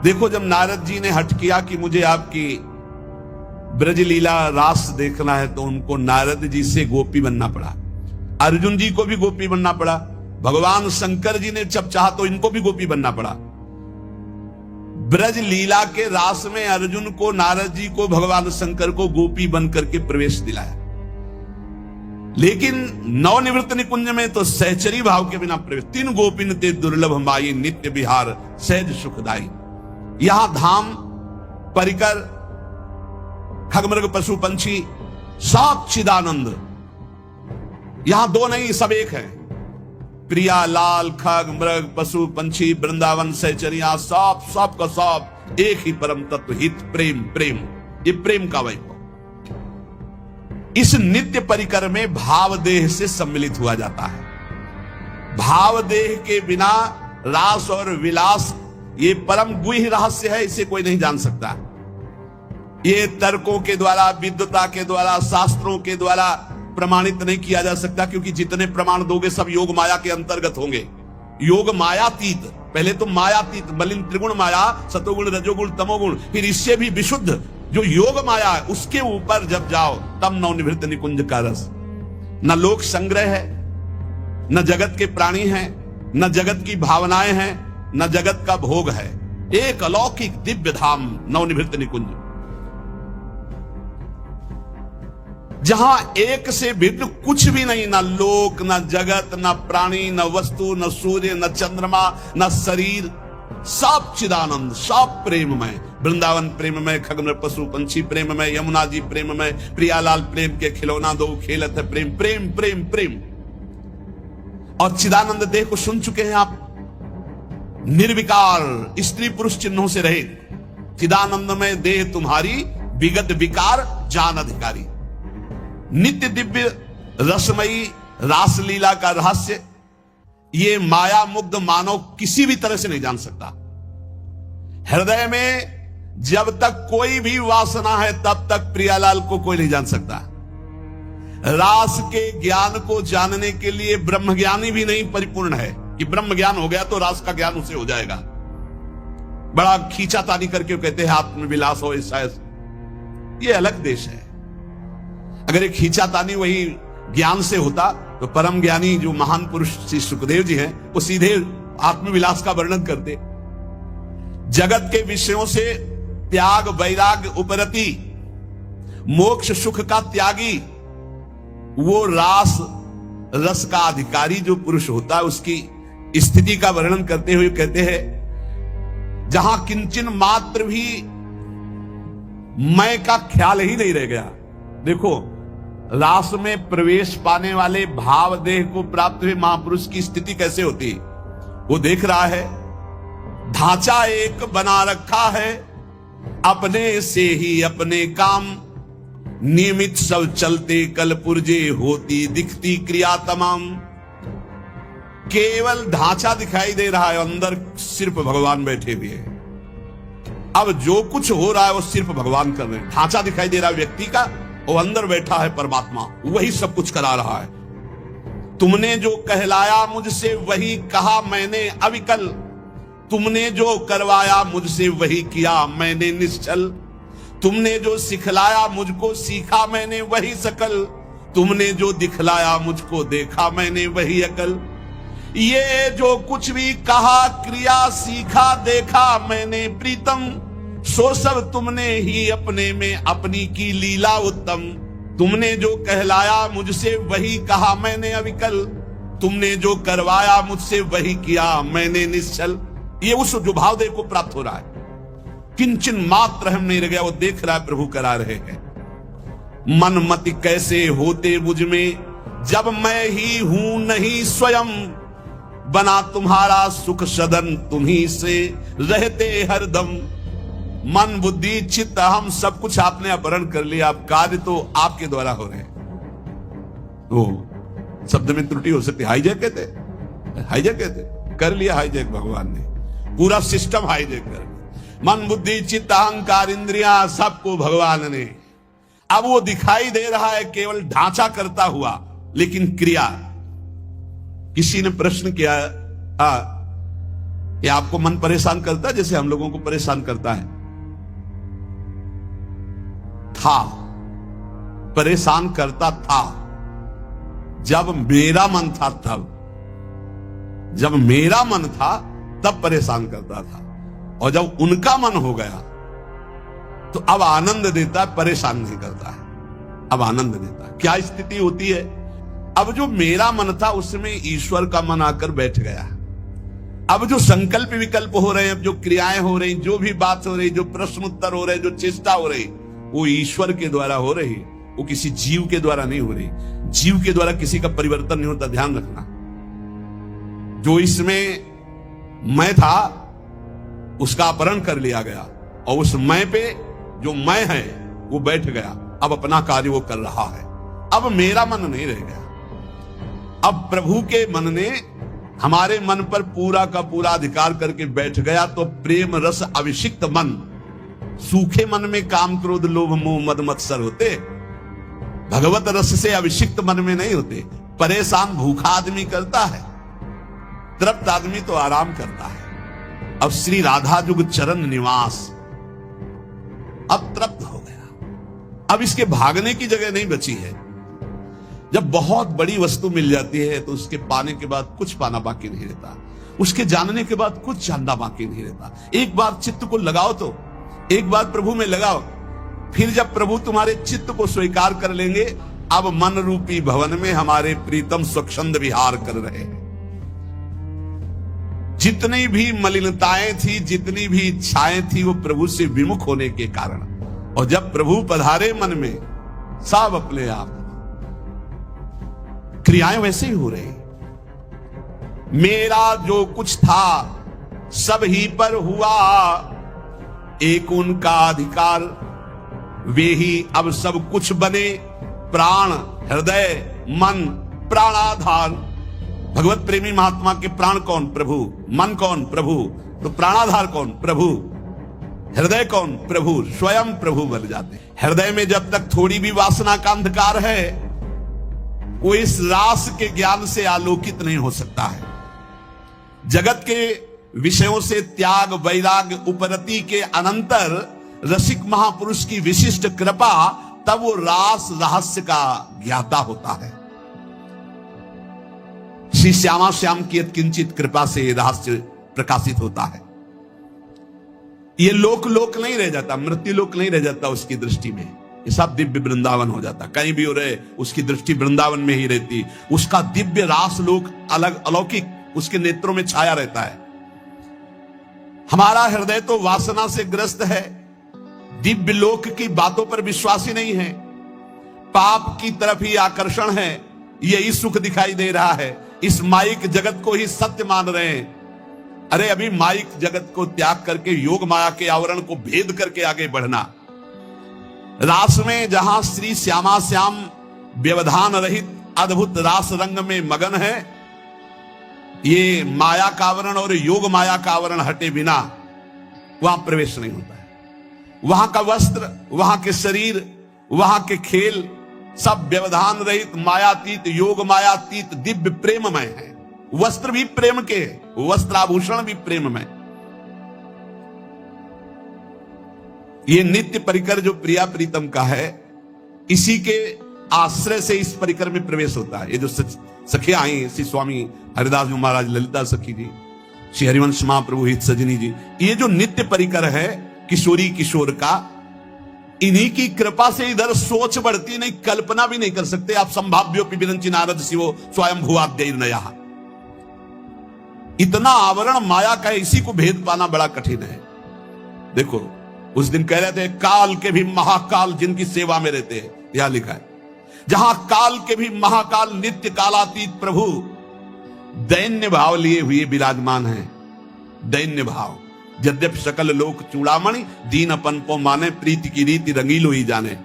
देखो, जब नारद जी ने हट किया कि मुझे आपकी ब्रज लीला रास देखना है, तो उनको नारद जी से गोपी बनना पड़ा। अर्जुन जी को भी गोपी बनना पड़ा। भगवान शंकर जी ने जब चाहा तो इनको भी गोपी बनना पड़ा। ब्रज लीला के रास में अर्जुन को, नारद जी को, भगवान शंकर को गोपी बन करके प्रवेश दिलाया। लेकिन नवनिवृत्त निकुंज में तो सहचरी भाव के बिना प्रवेश। 3 गोपिन ते दुर्लभ माई, नित्य विहार सहज सुखदाई। यहां धाम, परिकर, खगमृग पशु पंछी, सब चिदानंद। यहां 2 नहीं, सब एक है। प्रिया, लाल, खग, मृग, पशु पंछी, वृंदावन, सहचरिया, सब का सब एक ही परम तत्व, हित, प्रेम। प्रेम, ये प्रेम का वैभव इस नित्य परिकर में भाव देह से सम्मिलित हुआ जाता है। भाव देह के बिना रास और विलास ये परम गुह्य रहस्य है, इसे कोई नहीं जान सकता। ये तर्कों के द्वारा, विद्वता के द्वारा, शास्त्रों के द्वारा प्रमाणित नहीं किया जा सकता, क्योंकि जितने प्रमाण दोगे सब योग माया के अंतर्गत होंगे। योग मायातीत, पहले तो मायातीत, मलिन त्रिगुण माया, सतोगुण, रजोगुण, तमोगुण, फिर इससे भी विशुद्ध जो योग माया है उसके ऊपर जब जाओ तब नवनिवृत्त निकुंज का रस। न लोक संग्रह है, न जगत के प्राणी हैं, न जगत की भावनाएं हैं, न जगत का भोग है। एक अलौकिक दिव्य धाम नवनिभृत निकुंज, जहां एक से भिन्न कुछ भी नहीं, ना लोक, ना जगत, ना प्राणी, न वस्तु, न सूर्य, न चंद्रमा, न शरीर, सब चिदानंद, सब प्रेममय। वृंदावन प्रेममय, खगन पशु पंछी प्रेममय, यमुना जी प्रेममय, प्रियालाल प्रेम के खिलौना दो खेलत है प्रेम, प्रेम प्रेम प्रेम। और चिदानंद देह को सुन चुके हैं आप, निर्विकार, स्त्री पुरुष चिन्हों से रहित, चिदानंदमय देह तुम्हारी, विगत विकार जान अधिकारी। नित्य दिव्य रसमयी रासलीला का रहस्य ये माया मुग्ध मानव किसी भी तरह से नहीं जान सकता। हृदय में जब तक कोई भी वासना है तब तक प्रियालाल को कोई नहीं जान सकता। रास के ज्ञान को जानने के लिए ब्रह्मज्ञानी भी नहीं परिपूर्ण है कि ब्रह्म ज्ञान हो गया तो रास का ज्ञान उसे हो जाएगा। बड़ा खींचातानी करके कहते हैं आत्मविलास हो ऐसा, ये अलग देश है। अगर एक खींचातानी वही ज्ञान से होता तो परम ज्ञानी जो महान पुरुष श्री सुखदेव जी हैं वो सीधे आत्मविलास का वर्णन करते। जगत के विषयों से त्याग वैराग उपरति, मोक्ष सुख का त्यागी, वो रास रस का अधिकारी जो पुरुष होता है उसकी स्थिति का वर्णन करते हुए कहते हैं जहां किंचन मात्र भी मैं का ख्याल ही नहीं रह गया। देखो, रास में प्रवेश पाने वाले भाव देह को प्राप्त हुए महापुरुष की स्थिति कैसे होती, वो देख रहा है ढांचा एक बना रखा है, अपने से ही अपने काम, नियमित सब चलते कल पुर्जे, होती दिखती क्रिया तमाम। केवल ढांचा दिखाई दे रहा है, अंदर सिर्फ भगवान बैठे हुए हैं। अब जो कुछ हो रहा है वो सिर्फ भगवान कर रहे हैं। ढांचा दिखाई दे रहा है व्यक्ति का, वो अंदर बैठा है परमात्मा, वही सब कुछ करा रहा है। तुमने जो कहलाया मुझसे वही कहा मैंने अविकल, तुमने जो करवाया मुझसे वही किया मैंने निश्चल, तुमने जो सिखलाया मुझको सीखा मैंने वही सकल, तुमने जो दिखलाया मुझको देखा मैंने वही अकल। ये जो कुछ भी कहा क्रिया सीखा देखा मैंने प्रीतम, सो सब तुमने ही अपने में अपनी की लीला उत्तम। तुमने जो कहलाया मुझसे वही कहा मैंने अविकल, तुमने जो करवाया मुझसे वही किया मैंने निश्चल। ये उस जो भाव देव को प्राप्त हो रहा है, किंचन मात्र हम नहीं रह गया, वो देख रहा है प्रभु करा रहे हैं। मन मति कैसे होते मुझ में, जब मैं ही हूं नहीं स्वयं, बना तुम्हारा सुख सदन तुम्ही से रहते हरदम। मन बुद्धि चित्त हम सब कुछ आपने अपहरण कर लिया, अब कार्य तो आपके द्वारा हो रहे हैं। तो शब्द में त्रुटि हो सकती, हाईजैक कहते, हाईजैक कहते, कर लिया हाईजैक भगवान ने, पूरा सिस्टम हाईजैक कर। मन बुद्धि चित्त अहंकार इंद्रियां सबको भगवान ने, अब वो दिखाई दे रहा है केवल ढांचा करता हुआ, लेकिन क्रिया। किसी ने प्रश्न किया कि आपको मन परेशान करता है जैसे हम लोगों को परेशान करता है? था, परेशान करता था जब मेरा मन था, तब जब मेरा मन था तब परेशान करता था, और जब उनका मन हो गया तो अब आनंद देता है, परेशान नहीं करता है, अब आनंद देता है। क्या स्थिति होती है? अब जो मेरा मन था उसमें ईश्वर का मन आकर बैठ गया। अब जो संकल्प विकल्प हो रहे हैं, अब जो क्रियाएं हो रही, जो भी बात हो रही, जो प्रश्न उत्तर हो रहे, जो चेष्टा हो रही, वो ईश्वर के द्वारा हो रही, वो किसी जीव के द्वारा नहीं हो रही। जीव के द्वारा किसी का परिवर्तन नहीं होता, ध्यान रखना। जो इसमें मैं था उसका अपहरण कर लिया गया, और उस मैं पे जो मैं है वो बैठ गया, अब अपना कार्य वो कर रहा है। अब मेरा मन नहीं रह गया, अब प्रभु के मन ने हमारे मन पर पूरा का पूरा अधिकार करके बैठ गया। तो प्रेम रस अभिषिक्त मन, सूखे मन में काम क्रोध लोभ मोह मद मत्सर होते, भगवत रस से अभिषिक्त मन में नहीं होते। परेशान भूखा आदमी करता है, तृप्त आदमी तो आराम करता है। अब श्री राधा जुग चरण निवास, अब तृप्त हो गया, अब इसके भागने की जगह नहीं बची है। जब बहुत बड़ी वस्तु मिल जाती है तो उसके पाने के बाद कुछ पाना बाकी नहीं रहता, उसके जानने के बाद कुछ जानना बाकी नहीं रहता। एक बार चित्त को लगाओ तो, एक बार प्रभु में लगाओ, फिर जब प्रभु तुम्हारे चित्त को स्वीकार कर लेंगे, अब मन रूपी भवन में हमारे प्रीतम स्वच्छंद विहार कर रहे हैं। जितनी भी मलिनताएं थी, जितनी भी इच्छाएं थी, वो प्रभु से विमुख होने के कारण, और जब प्रभु पधारे मन में, सब अपने आप क्रियाएं वैसे ही हो रही। मेरा जो कुछ था सब ही पर हुआ, एक उनका अधिकार, वे ही अब सब कुछ बने, प्राण हृदय मन प्राणाधार। भगवत प्रेमी महात्मा के प्राण कौन? प्रभु। मन कौन? प्रभु। तो प्राणाधार कौन? प्रभु। हृदय कौन? प्रभु। स्वयं प्रभु बन जाते। हृदय में जब तक थोड़ी भी वासना का अंधकार है, वो इस रास के ज्ञान से आलोकित नहीं हो सकता है। जगत के विषयों से त्याग वैराग्य उपरति के अनंतर रसिक महापुरुष की विशिष्ट कृपा, तब वो रास रहस्य का ज्ञाता होता है। श्री श्यामा श्याम की किंचित कृपा से रहस्य प्रकाशित होता है। ये लोक लोक नहीं रह जाता, मृत्यु लोक नहीं रह जाता उसकी दृष्टि में, ये सब दिव्य वृंदावन हो जाता। कहीं भी हो रहे उसकी दृष्टि वृंदावन में ही रहती। उसका दिव्य रास लोक अलग अलौकिक उसके नेत्रों में छाया रहता है। हमारा हृदय तो वासना से ग्रस्त है, दिव्य लोक की बातों पर विश्वास ही नहीं है, पाप की तरफ ही आकर्षण है, यही सुख दिखाई दे रहा है। इस माइक जगत को ही सत्य मान रहे हैं। अरे अभी माइक जगत को त्याग करके योग माया के आवरण को भेद करके आगे बढ़ना। रास में जहां श्री श्यामा श्याम व्यवधान रहित अद्भुत रास रंग में मगन है, ये माया का आवरण और योग माया का आवरण हटे बिना वहां प्रवेश नहीं होता है। वहां का वस्त्र, वहां के शरीर, वहां के खेल सब व्यवधान रहित मायातीत योग मायातीत दिव्य प्रेममय है। वस्त्र भी प्रेम के, वस्त्राभूषण भी प्रेममय। ये नित्य परिकर जो प्रिया प्रीतम का है, इसी के आश्रय से इस परिकर में प्रवेश होता है। ये जो सखियां आई, श्री स्वामी हरिदास जी महाराज, ललिता सखी जी, श्री हरिवंश महाप्रभु हित सजनी जी, ये जो नित्य परिकर है किशोरी किशोर का, इन्हीं की कृपा से इधर सोच बढ़ती नहीं, कल्पना भी नहीं कर सकते आप। संभाव्योपि विरंचि नारद शिवो स्वयं भुवाद्य नया। इतना आवरण माया का है, इसी को भेद पाना बड़ा कठिन है। देखो उस दिन कह रहे थे, काल के भी महाकाल जिनकी सेवा में रहते हैं, यहां लिखा है, जहां काल के भी महाकाल नित्य कालातीत प्रभु दैन्य भाव लिए हुए विराजमान है। दैन्य भाव, यद्यपि सकल लोक चूड़ामणि, दीन अपन को माने, प्रीति की रीति रंगीलो ही जाने।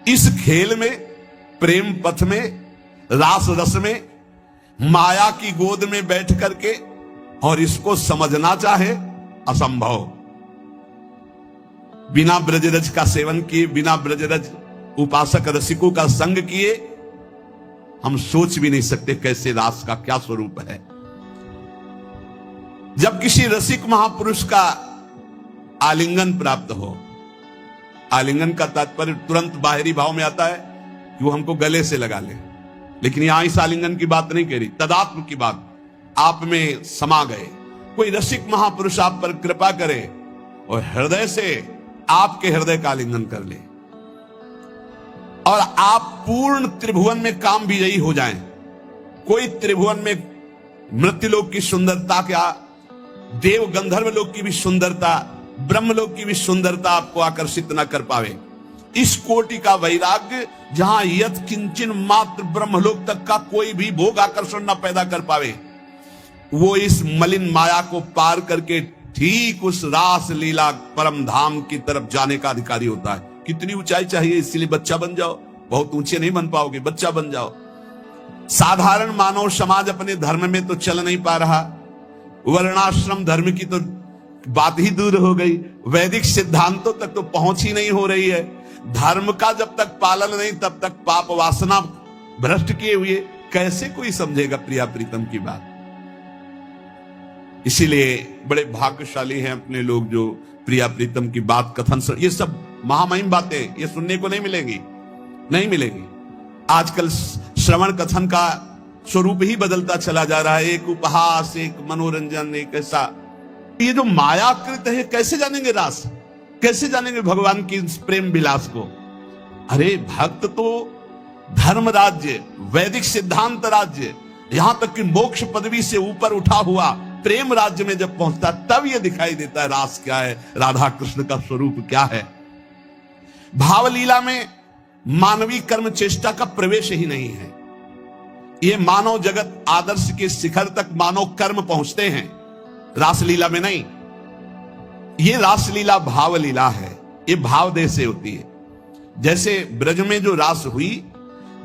इस खेल में, प्रेम पथ में, रास रस में, माया की गोद में बैठ करके और इसको समझना चाहे असंभव। बिना ब्रजरज का सेवन किए, बिना ब्रजरज उपासक रसिकों का संग किए, हम सोच भी नहीं सकते कैसे रास का क्या स्वरूप है। जब किसी रसिक महापुरुष का आलिंगन प्राप्त हो, आलिंगन का तात्पर्य तुरंत बाहरी भाव में आता है कि वो हमको गले से लगा ले, लेकिन यहां इस आलिंगन की बात नहीं कह रही, तदात्म की बात। आप में समा गए, कोई रसिक महापुरुष आप पर कृपा करे और हृदय से आपके हृदय का आलिंगन कर ले, और आप पूर्ण त्रिभुवन में काम विजयी हो जाएं। कोई त्रिभुवन में मृत्युलोक की सुंदरता, क्या देव गंधर्व लोक की भी सुंदरता, ब्रह्मलोक की भी सुंदरता आपको आकर्षित न कर पावे। इस कोटि का वैराग्य जहां यत किंचन मात्र ब्रह्मलोक तक का कोई भी भोग आकर्षण न पैदा कर पावे, वो इस मलिन माया को पार करके ठीक उस रास लीला परम धाम की तरफ जाने का अधिकारी होता है। कितनी ऊंचाई चाहिए, इसीलिए बच्चा बन जाओ। बहुत ऊंचे नहीं बन पाओगे, बच्चा बन जाओ। साधारण मानव समाज अपने धर्म में तो चल नहीं पा रहा, वर्णाश्रम धर्म की तो बात ही दूर हो गई, वैदिक सिद्धांतों तक तो पहुंच ही नहीं हो रही है। धर्म का जब तक पालन नहीं, तब तक पाप वासना भ्रष्ट किए हुए कैसे कोई समझेगा प्रिया प्रीतम की बात। इसीलिए बड़े भाग्यशाली हैं अपने लोग जो प्रिया प्रीतम की बात कथन, ये सब महामहिम बातें ये सुनने को नहीं मिलेंगी, नहीं मिलेंगी। आजकल श्रवण कथन का स्वरूप ही बदलता चला जा रहा है, एक उपहास, एक मनोरंजन, एक ऐसा। ये जो मायाकृत है, कैसे जानेंगे रास, कैसे जानेंगे भगवान की प्रेम विलास को? अरे भक्त तो धर्म राज्य, वैदिक सिद्धांत राज्य, यहां तक कि मोक्ष पदवी से ऊपर उठा हुआ प्रेम राज्य में जब पहुंचता, तब यह दिखाई देता है रास क्या है, राधा कृष्ण का स्वरूप क्या है। भावलीला में मानवीय कर्म चेष्टा का प्रवेश ही नहीं है। ये मानव जगत आदर्श के शिखर तक मानव कर्म पहुंचते हैं, रासलीला में नहीं। ये रासलीला भावलीला है, ये भावदेह से होती है। जैसे ब्रज में जो रास हुई,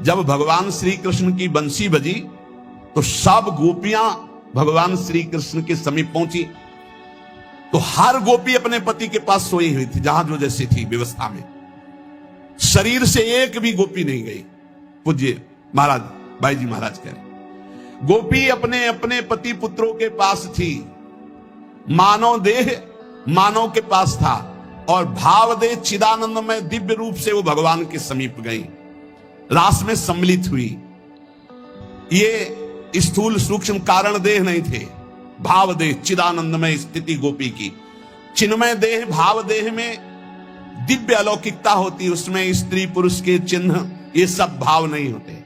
जब भगवान श्री कृष्ण की बंसी बजी तो सब गोपियां भगवान श्री कृष्ण के समीप पहुंची, तो हर गोपी अपने पति के पास सोई हुई थी, जहां जो जैसी थी व्यवस्था में। शरीर से एक भी गोपी नहीं गई। पूज्य महाराज भाई जी महाराज कह रहे, गोपी अपने अपने पति पुत्रों के पास थी, मानव देह मानव के पास था, और भाव देह चिदानंद में दिव्य रूप से वो भगवान के समीप गई, रास में सम्मिलित हुई। ये स्थूल सूक्ष्म कारण देह नहीं थे, भाव देह चिदानंद में स्थिति गोपी की। चिन्मय देह भाव देह में दिव्य अलौकिकता होती, उसमें स्त्री पुरुष के चिन्ह ये सब भाव नहीं होते।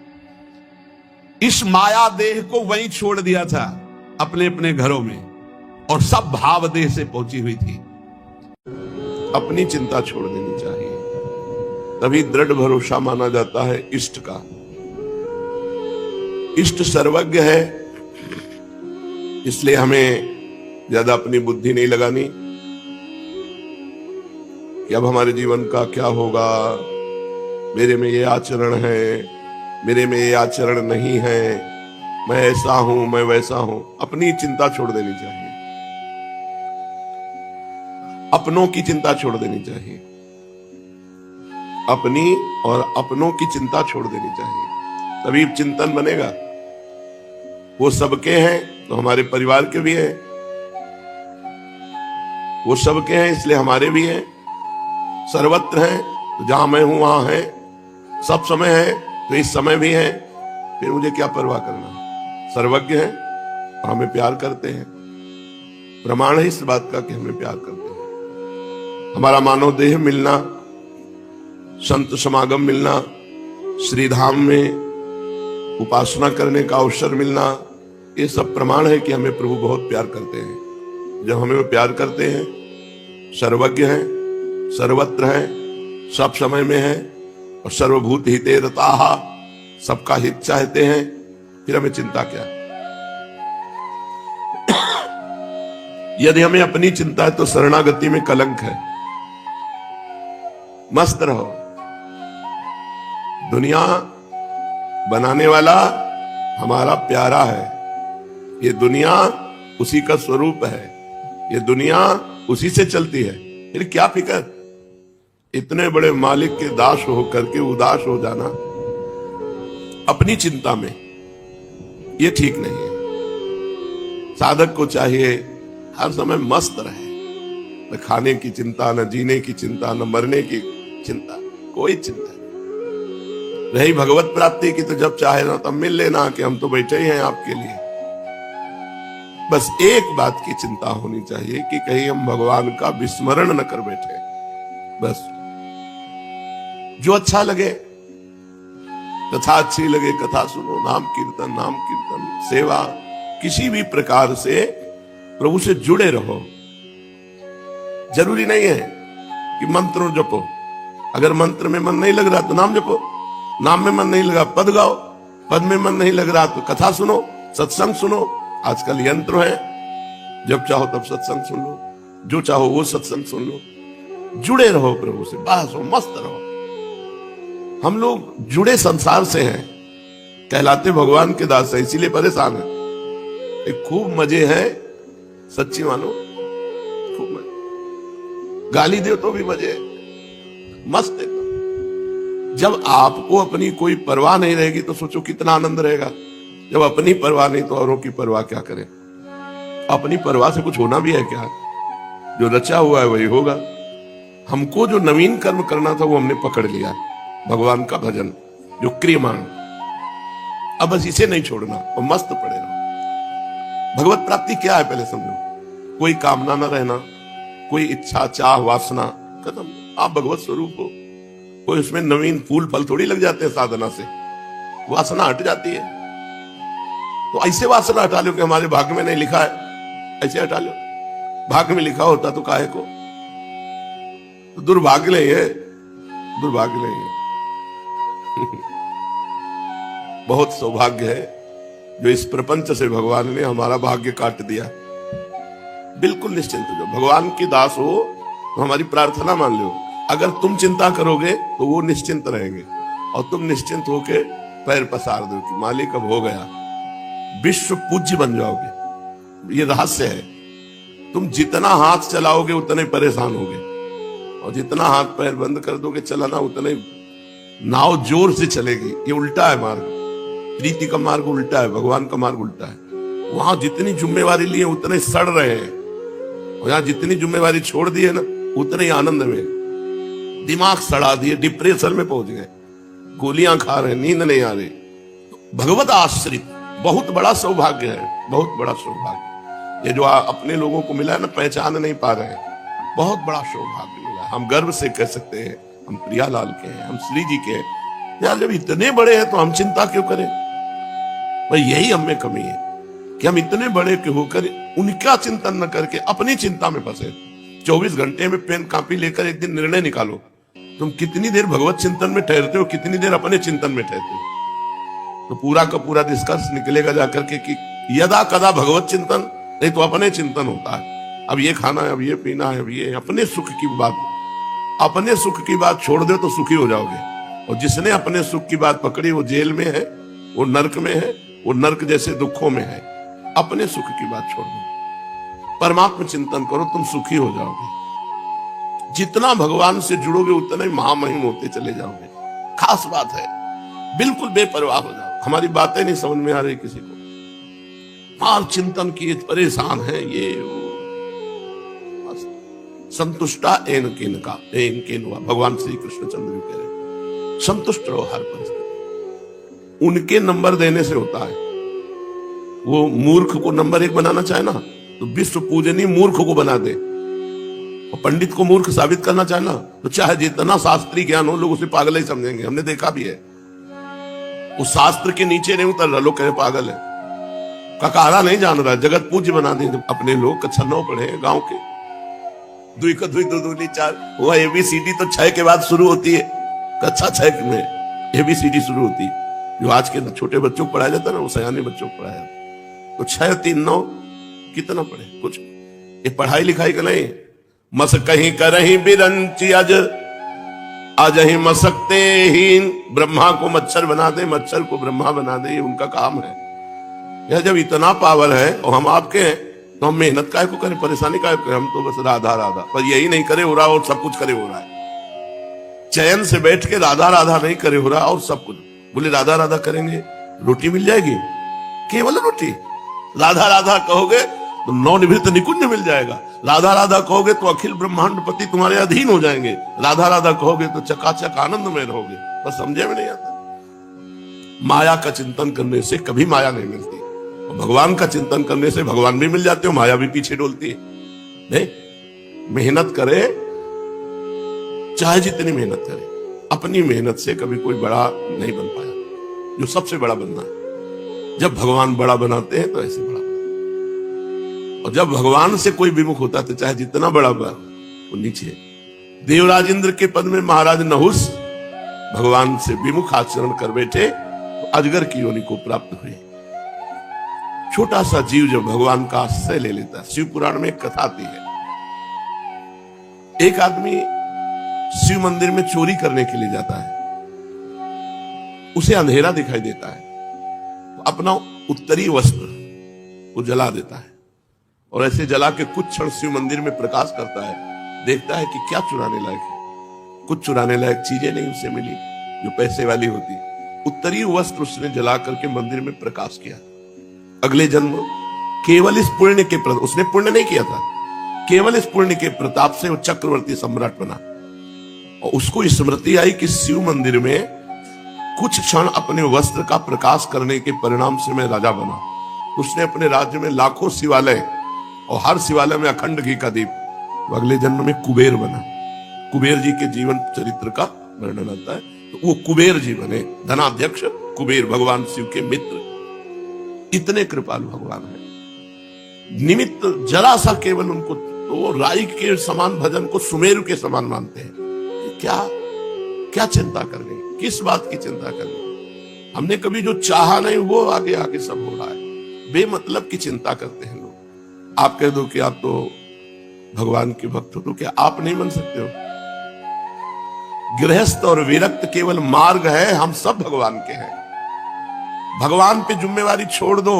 इस माया देह को वहीं छोड़ दिया था अपने अपने घरों में, और सब भाव देह से पहुंची हुई थी। अपनी चिंता छोड़ देनी चाहिए, तभी दृढ़ भरोसा माना जाता है इष्ट का। इष्ट सर्वज्ञ है, इसलिए हमें ज्यादा अपनी बुद्धि नहीं लगानी कि अब हमारे जीवन का क्या होगा, मेरे में ये आचरण है, मेरे में ये आचरण नहीं है, मैं ऐसा हूं, मैं वैसा हूं। अपनी चिंता छोड़ देनी चाहिए, अपनों की चिंता छोड़ देनी चाहिए, अपनी और अपनों की चिंता छोड़ देनी चाहिए, तभी चिंतन बनेगा। वो सबके हैं तो हमारे परिवार के भी हैं, वो सबके हैं इसलिए हमारे भी हैं, सर्वत्र हैं तो जहां मैं हूं वहां है, सब समय है तो इस समय भी है, फिर मुझे क्या परवाह करना। सर्वज्ञ है और हमें प्यार करते हैं, प्रमाण है इस बात का कि हमें प्यार करते हैं। हमारा मानव देह मिलना, संत समागम मिलना, श्रीधाम में उपासना करने का अवसर मिलना, ये सब प्रमाण है कि हमें प्रभु बहुत प्यार करते हैं। जब हमें वो प्यार करते हैं, सर्वज्ञ हैं, सर्वत्र हैं, सब समय में हैं, और सर्वभूत हिते रताः, सबका हित चाहते हैं, फिर हमें चिंता क्या। यदि हमें अपनी चिंता है तो शरणागति में कलंक है। मस्त रहो, दुनिया बनाने वाला हमारा प्यारा है, ये दुनिया उसी का स्वरूप है, ये दुनिया उसी से चलती है, फिर क्या फिक्र। इतने बड़े मालिक के दास होकर के उदास हो जाना अपनी चिंता में, ये ठीक नहीं है। साधक को चाहिए हर समय मस्त रहे, न खाने की चिंता, न जीने की चिंता, न मरने की चिंता, कोई चिंता नहीं। रही भगवत प्राप्ति की तो जब चाहे ना तब मिल लेना कि हम तो बैठे ही हैं आपके लिए। बस एक बात की चिंता होनी चाहिए कि कहीं हम भगवान का विस्मरण न कर बैठे। बस जो अच्छा लगे, कथा अच्छी लगे कथा सुनो, नाम कीर्तन सेवा, किसी भी प्रकार से प्रभु से जुड़े रहो। जरूरी नहीं है कि मंत्र जपो, अगर मंत्र में मन नहीं लग रहा तो नाम जपो, नाम में मन नहीं लगा पद गाओ, पद में मन नहीं लग रहा तो कथा सुनो, सत्संग सुनो। आजकल यंत्र है, जब चाहो तब सत्संग सुन लो, जो चाहो वो सत्संग सुन लो। जुड़े रहो प्रभु से, बस हो, मस्त रहो। हम लोग जुड़े संसार से हैं, कहलाते भगवान के दास है, इसीलिए परेशान है। एक खूब मजे हैं, सच्ची मानो, खूब मजे। गाली दे तो भी मजे, मस्त एकदम। जब आपको अपनी कोई परवाह नहीं रहेगी तो सोचो कितना आनंद रहेगा। जब अपनी परवाह नहीं तो औरों की परवाह क्या करें। अपनी परवाह से कुछ होना भी है क्या? जो रचा हुआ है वही होगा। हमको जो नवीन कर्म करना था वो हमने पकड़ लिया, भगवान का भजन, जो क्रियमाण, अब बस इसे नहीं छोड़ना और मस्त पड़े रहो। भगवत प्राप्ति क्या है पहले समझो। कोई कामना न रहना, कोई इच्छा चाह वासना, खत्म। आप भगवत स्वरूप हो। कोई उसमें नवीन फूल फल थोड़ी लग जाते हैं साधना से, वासना हट जाती है। तो ऐसे वासना हटा लो कि हमारे भाग्य में नहीं लिखा है, ऐसे हटा लो। भाग्य में लिखा होता तो काहे को, तो दुर्भाग्य नहीं है, दुर्भाग्य नहीं है। बहुत सौभाग्य है जो इस प्रपंच से भगवान ने हमारा भाग्य काट दिया। बिल्कुल निश्चिंत हो जाओ। भगवान की दास हो तो हमारी प्रार्थना मान लो। अगर तुम चिंता करोगे तो वो निश्चिंत रहेंगे, और तुम निश्चिंत होके पैर पसार दो कि मालिक अब हो गया, विश्व पूज्य बन जाओगे। ये रहस्य है। तुम जितना हाथ चलाओगे उतने परेशान होगे, और जितना हाथ पैर बंद कर दोगे चलाना उतने नाव जोर से चलेगी। ये उल्टा है मार्ग। प्रीति का मार्ग उल्टा है, भगवान का मार्ग उल्टा है। वहां जितनी जिम्मेवारी लिए उतने सड़ रहे हैं, और यहां जितनी जिम्मेवारी छोड़ दी है ना उतने ही आनंद में। दिमाग सड़ा दिए, डिप्रेशन में पहुंच गए, गोलियां खा रहे, नींद नहीं आ रही। भगवत आश्रित बहुत बड़ा सौभाग्य है, बहुत बड़ा सौभाग्य। ये जो अपने लोगों को मिला है ना, पहचान नहीं पा रहे हैं, बहुत बड़ा सौभाग्य मिला। हम गर्व से कह सकते हैं हम प्रियालाल के हैं, हम श्री जी के हैं। यार जब इतने बड़े हैं तो हम चिंता क्यों करें? भाई यही हमें कमी है कि हम इतने बड़े के होकर उनका चिंतन न करके अपनी चिंता में फंसे। 24 घंटे में पेन कापी लेकर एक दिन निर्णय निकालो, तुम कितनी देर भगवत चिंतन में ठहरते हो, कितनी देर अपने चिंतन में ठहरते हो। तो पूरा का पूरा निष्कर्ष निकलेगा जाकर के कि यदा कदा भगवत चिंतन, नहीं तो अपने चिंतन होता है। अब ये खाना है, अब ये पीना है, अब ये अपने सुख की बात, अपने सुख की बात छोड़ दो तो सुखी हो जाओगे। और जिसने अपने सुख की बात पकड़ी वो जेल में है, वो नरक में है, वो नरक जैसे दुखों में है। अपने सुख की बात छोड़ दो, परमात्मा चिंतन करो, तुम सुखी हो जाओगे। जितना भगवान से जुड़ोगे उतना ही महामहिम होते चले जाओगे। खास बात है, बिल्कुल बेपरवाह हो जाओ। हमारी बातें नहीं समझ में आ रही किसी को, मार चिंतन किए परेशान है, ये वो। संतुष्टा एन केन का एन केन हुआ, भगवान श्री कृष्ण चंद्र कह रहे, संतुष्ट रहो हर परिस्थिति। उनके नंबर देने से होता है। वो मूर्ख को नंबर 1 बनाना चाहे ना तो विश्व पूजनीय मूर्ख को बना दे, और पंडित को मूर्ख साबित करना चाहे ना तो चाहे जितना शास्त्रीय ज्ञान हो लोग उसे पागल ही समझेंगे। हमने देखा भी है, उस शास्त्र के नीचे नहीं उतर रहा, लोग कहे पागल है, ककारा नहीं जान रहा, जगत पूज्य बना दे अपने लोग। कक्षा 9 पढ़े गांव के, दुई का दुई, दो दूनी 4। वह ABCD तो 6 के बाद शुरू होती है, कक्षा 6 में ABCD शुरू होती है। जो आज के छोटे बच्चों को पढ़ाया जाता है ना, वो सयाने बच्चों को पढ़ाया जाता है। तो 6, 3, 9 कितना पढ़े? कुछ। ये पढ़ाई लिखाई का नहीं। मस कहीं करहीं बिरंची आज ही मसकते ही, ब्रह्मा को मच्छर बना दे, मच्छर को ब्रह्मा बना दे, ये उनका काम है। यह जब इतना पावर है और हम आपके हैं तो हम मेहनत काय को करें, परेशानी काय को करें? हम तो बस राधा राधा, पर यही नहीं करे हो रहा और सब कुछ करे हो रहा है। चैन से बैठ के राधा राधा नहीं करे हो रहा और सब कुछ। बोले राधा राधा करेंगे रोटी मिल जाएगी, केवल रोटी। राधा राधा कहोगे तो नवनिवृत्त निकुंज मिल जाएगा। राधा राधा कहोगे तो अखिल ब्रह्मांड पति तुम्हारे अधीन हो जाएंगे। राधा राधा कहोगे तो चकाचक आनंद में रहोगे। बस समझे में नहीं आता। माया का चिंतन करने से कभी माया नहीं मिलती, और भगवान का चिंतन करने से भगवान भी मिल जाते हो, माया भी पीछे डोलती है। नहीं, मेहनत करे, चाहे जितनी मेहनत करे, अपनी मेहनत से कभी कोई बड़ा नहीं बन पाया। जो सबसे बड़ा बनना है, जब भगवान बड़ा बनाते हैं तो ऐसे बड़ा बनाते हैं। और जब भगवान से कोई विमुख होता है तो चाहे जितना बड़ा बना वो नीचे। देवराज इंद्र के पद में महाराज नहुस भगवान से विमुख आचरण कर बैठे तो अजगर की योनि को प्राप्त हुई। छोटा सा जीव जब भगवान का आश्रय ले लेता है। शिव पुराण में एक कथा आती है, एक आदमी शिव मंदिर में चोरी करने के लिए जाता है। उसे अंधेरा दिखाई देता है तो अपना उत्तरी वस्त्र वो जला देता है, और ऐसे जला के कुछ क्षण शिव मंदिर में प्रकाश करता है। देखता है कि क्या चुराने लायक है। कुछ चुराने लायक चीजें नहीं उसे मिली जो पैसे वाली होती। उत्तरी वस्त्र उसने जला करके मंदिर में प्रकाश किया। अगले जन्म केवल इस पुण्य के प्रताप, उसने पुण्य नहीं किया था, केवल इस पुण्य के प्रताप से वो चक्रवर्ती सम्राट बना। और उसको स्मृति आई कि शिव मंदिर में कुछ क्षण अपने वस्त्र का प्रकाश करने के परिणाम से मैं राजा बना। उसने अपने राज्य में लाखों शिवालय और हर शिवालय में अखंड घी का दीप। तो अगले जन्म में कुबेर बना। कुबेर जी के जीवन चरित्र का वर्णन आता है। तो वो कुबेर जी बने, धनाध्यक्ष कुबेर, भगवान शिव के मित्र। इतने कृपालु भगवान है। निमित्त जरा सा केवल उनको, तो राई के समान भजन को सुमेरु के समान मानते हैं। क्या क्या चिंता करनी, किस बात की चिंता करनी? हमने कभी जो चाहा नहीं वो आगे आगे सब हो रहा है। बेमतलब की चिंता करते हैं लोग। आप कह दो कि आप तो भगवान के भक्त हो, तो क्या आप नहीं बन सकते हो? गृहस्थ और विरक्त केवल मार्ग है, हम सब भगवान के हैं। भगवान पे जिम्मेवारी छोड़ दो।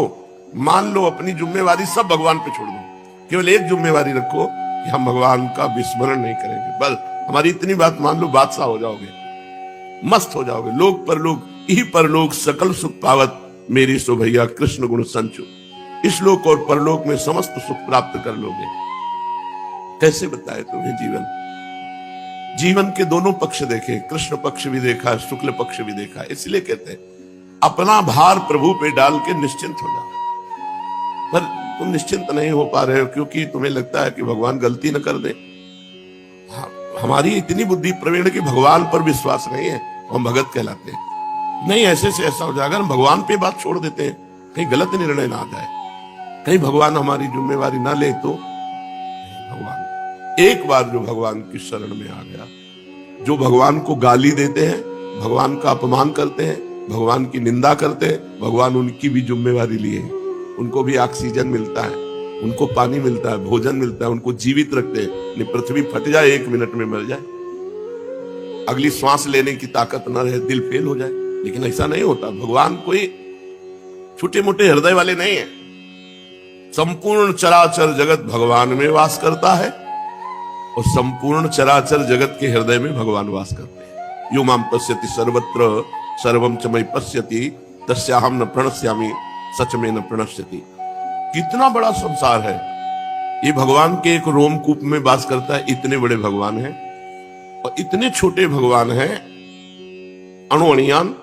मान लो अपनी जिम्मेवारी सब भगवान पे छोड़ दो। केवल एक जिम्मेवारी रखो कि हम भगवान का विस्मरण नहीं करेंगे। बस हमारी इतनी बात मान लो, बादशाह हो जाओगे, मस्त हो जाओगे। लोक परलोक ही परलोक सकल सुख पावत, मेरी सो भैया कृष्ण गुण संचु। इस लोक और परलोक में समस्त सुख प्राप्त कर लोगे। कैसे बताए तुम्हें जीवन? जीवन के दोनों पक्ष देखे, कृष्ण पक्ष भी देखा, शुक्ल पक्ष भी देखा। इसलिए कहते हैं अपना भार प्रभु पे डाल के निश्चिंत हो जाओ। पर तुम निश्चिंत नहीं हो पा रहे हो क्योंकि तुम्हें लगता है कि भगवान गलती न कर दे। हमारी इतनी बुद्धि प्रवीण की भगवान पर विश्वास नहीं है, हम भगत कहलाते हैं। नहीं, ऐसे से ऐसा हो जाएगा, हम भगवान पे बात छोड़ देते हैं, कहीं गलत निर्णय ना आ जाए, कहीं भगवान हमारी जिम्मेवारी ना ले। तो भगवान एक बार जो भगवान की शरण में आ गया, जो भगवान को गाली देते हैं, भगवान का अपमान करते हैं, भगवान की निंदा करते हैं, भगवान उनकी भी जिम्मेवारी लिए। उनको भी ऑक्सीजन मिलता है, उनको पानी मिलता है, भोजन मिलता है, उनको जीवित रखते हैं। पृथ्वी फट जाए, 1 मिनट में मर जाए, अगली श्वास लेने की ताकत न रहे, दिल फेल हो जाए, लेकिन ऐसा नहीं होता। भगवान कोई छोटे मोटे हृदय वाले नहीं है। संपूर्ण चराचर जगत भगवान में वास करता है और संपूर्ण चराचर जगत के हृदय में भगवान वास करते हैं। यो माम पश्यति सर्वत्र सर्वम च मयि पश्यति तस्याहम न प्रणश्यामि सच में न प्रणश्यति। कितना बड़ा संसार है ये। भगवान के एक रोमकूप में वास करता है। इतने बड़े भगवान हैं और इतने छोटे भगवान हैं। अणुअणियान,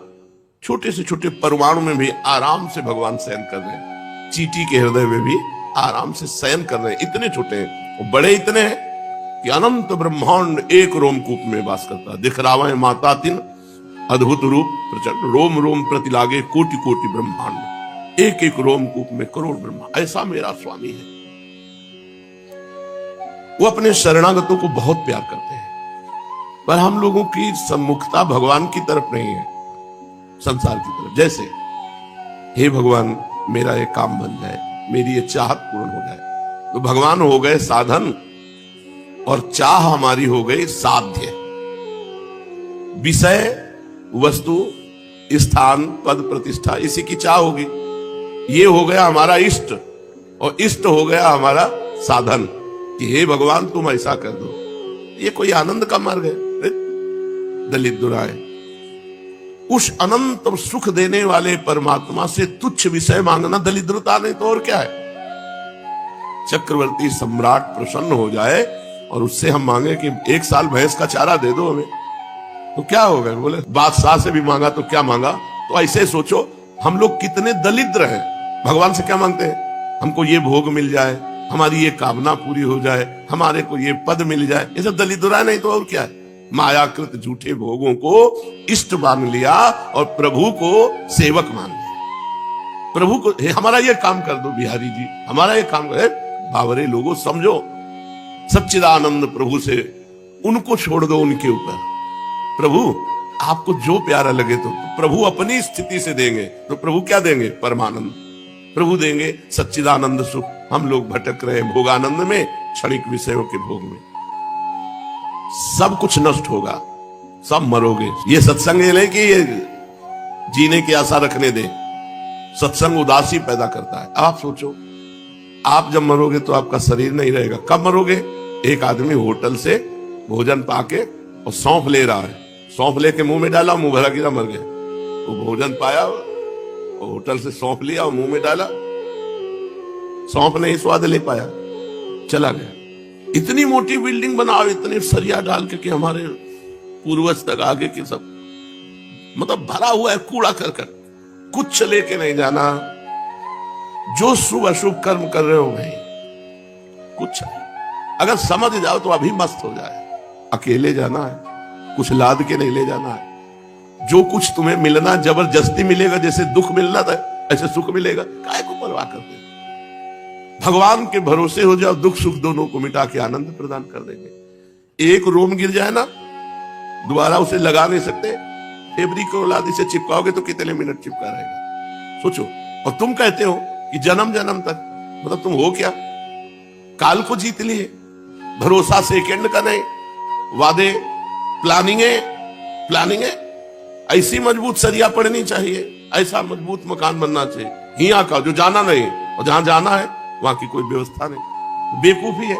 छोटे से छोटे परमाणु में भी आराम से भगवान शयन कर रहे हैं। चींटी के हृदय में भी आराम से शयन कर रहे हैं। इतने छोटे हैं और बड़े इतने हैं कि अनंत ब्रह्मांड एक रोमकूप में वास करता है। दिख रहा है माता तिन अद्भुत रूप प्रचंड, रोम रोम प्रति लागे कोटि कोटि ब्रह्मांड। एक एक रोमकूप में करोड़ ब्रह्मा। ऐसा मेरा स्वामी है। वो अपने शरणागतों को बहुत प्यार करते हैं, पर हम लोगों की सम्मुखता भगवान की तरफ नहीं है, संसार की तरफ। जैसे हे भगवान मेरा ये काम बन जाए, मेरी ये चाहत पूर्ण हो जाए, तो भगवान हो गए साधन और चाह हमारी हो गई साध्य। विषय, वस्तु, स्थान, पद, प्रतिष्ठा, इसी की चाह होगी। ये हो गया हमारा इष्ट और इष्ट हो गया हमारा साधन कि हे भगवान तुम ऐसा कर दो। ये कोई आनंद का मार्ग है? दलित दुराए उस अनंत सुख देने वाले परमात्मा से तुच्छ विषय मांगना दलिद्रता नहीं तो और क्या है? चक्रवर्ती सम्राट प्रसन्न हो जाए और उससे हम मांगे कि 1 साल भैंस का चारा दे दो हमें, तो क्या होगा? बोले बादशाह से भी मांगा तो क्या मांगा? तो ऐसे सोचो हम लोग कितने दलिद्र हैं। भगवान से क्या मांगते हैं? हमको ये भोग मिल जाए, हमारी ये कामना पूरी हो जाए, हमारे को ये पद मिल जाए। ये सब दलिद्रा नहीं तो और क्या है? मायाकृत झूठे भोगों को इष्ट मान लिया और प्रभु को सेवक मान लिया। प्रभु को हमारा ये काम कर दो बिहारी जी, हमारा ये काम कर। बावरे लोगों समझो, सच्चिदानंद प्रभु से उनको छोड़ दो, उनके ऊपर। प्रभु आपको जो प्यारा लगे तो प्रभु अपनी स्थिति से देंगे। तो प्रभु क्या देंगे? परमानंद। प्रभु देंगे सच्चिदानंद सुख। हम लोग भटक रहे हैं भोगानंद में, क्षणिक विषयों के भोग में। सब कुछ नष्ट होगा, सब मरोगे। ये सत्संग ये नहीं कि ये जीने की आशा रखने दे। सत्संग उदासी पैदा करता है। आप सोचो, आप जब मरोगे तो आपका शरीर नहीं रहेगा। कब मरोगे? एक आदमी होटल से भोजन पाके और सौंफ ले रहा है, सौंफ लेके मुंह में डाला, मुंह भरा गिरा, मर गया। वो भोजन पाया और होटल से सौंफ लिया और मुंह में डाला, सौंफ नहीं स्वाद ले पाया, चला गया। इतनी मोटी बिल्डिंग बनाओ, इतने सरिया डाल के कि हमारे पूर्वज तक आगे के सब मतलब भरा हुआ है कूड़ा करकट, कुछ लेके नहीं जाना। जो शुभ अशुभ कर्म कर रहे हो भाई, कुछ नहीं, अगर समझ जाओ तो अभी मस्त हो जाए। अकेले जाना है, कुछ लाद के नहीं ले जाना है। जो कुछ तुम्हें मिलना जबरदस्ती मिलेगा, जैसे दुख मिलना था ऐसे सुख मिलेगा, काहे को परवाह करते हो? भगवान के भरोसे हो जाओ, दुख सुख दोनों को मिटा के आनंद प्रदान कर देंगे। एक रोम गिर जाए ना, दोबारा उसे लगा नहीं सकते। फेब्रिक और लादी से चिपकाओगे तो कितने मिनट चिपका रहेगा, सोचो। और तुम कहते हो कि जन्म जन्म तक, मतलब तुम हो क्या? काल को जीत लिए, भरोसा सेकंड का नहीं, वादे प्लानिंग है। ऐसी मजबूत सरिया पड़नी चाहिए, ऐसा मजबूत मकान बनना चाहिए। यहाँ का जो जाना नहीं और जहां जाना है वहां की कोई व्यवस्था नहीं, बेवकूफी है।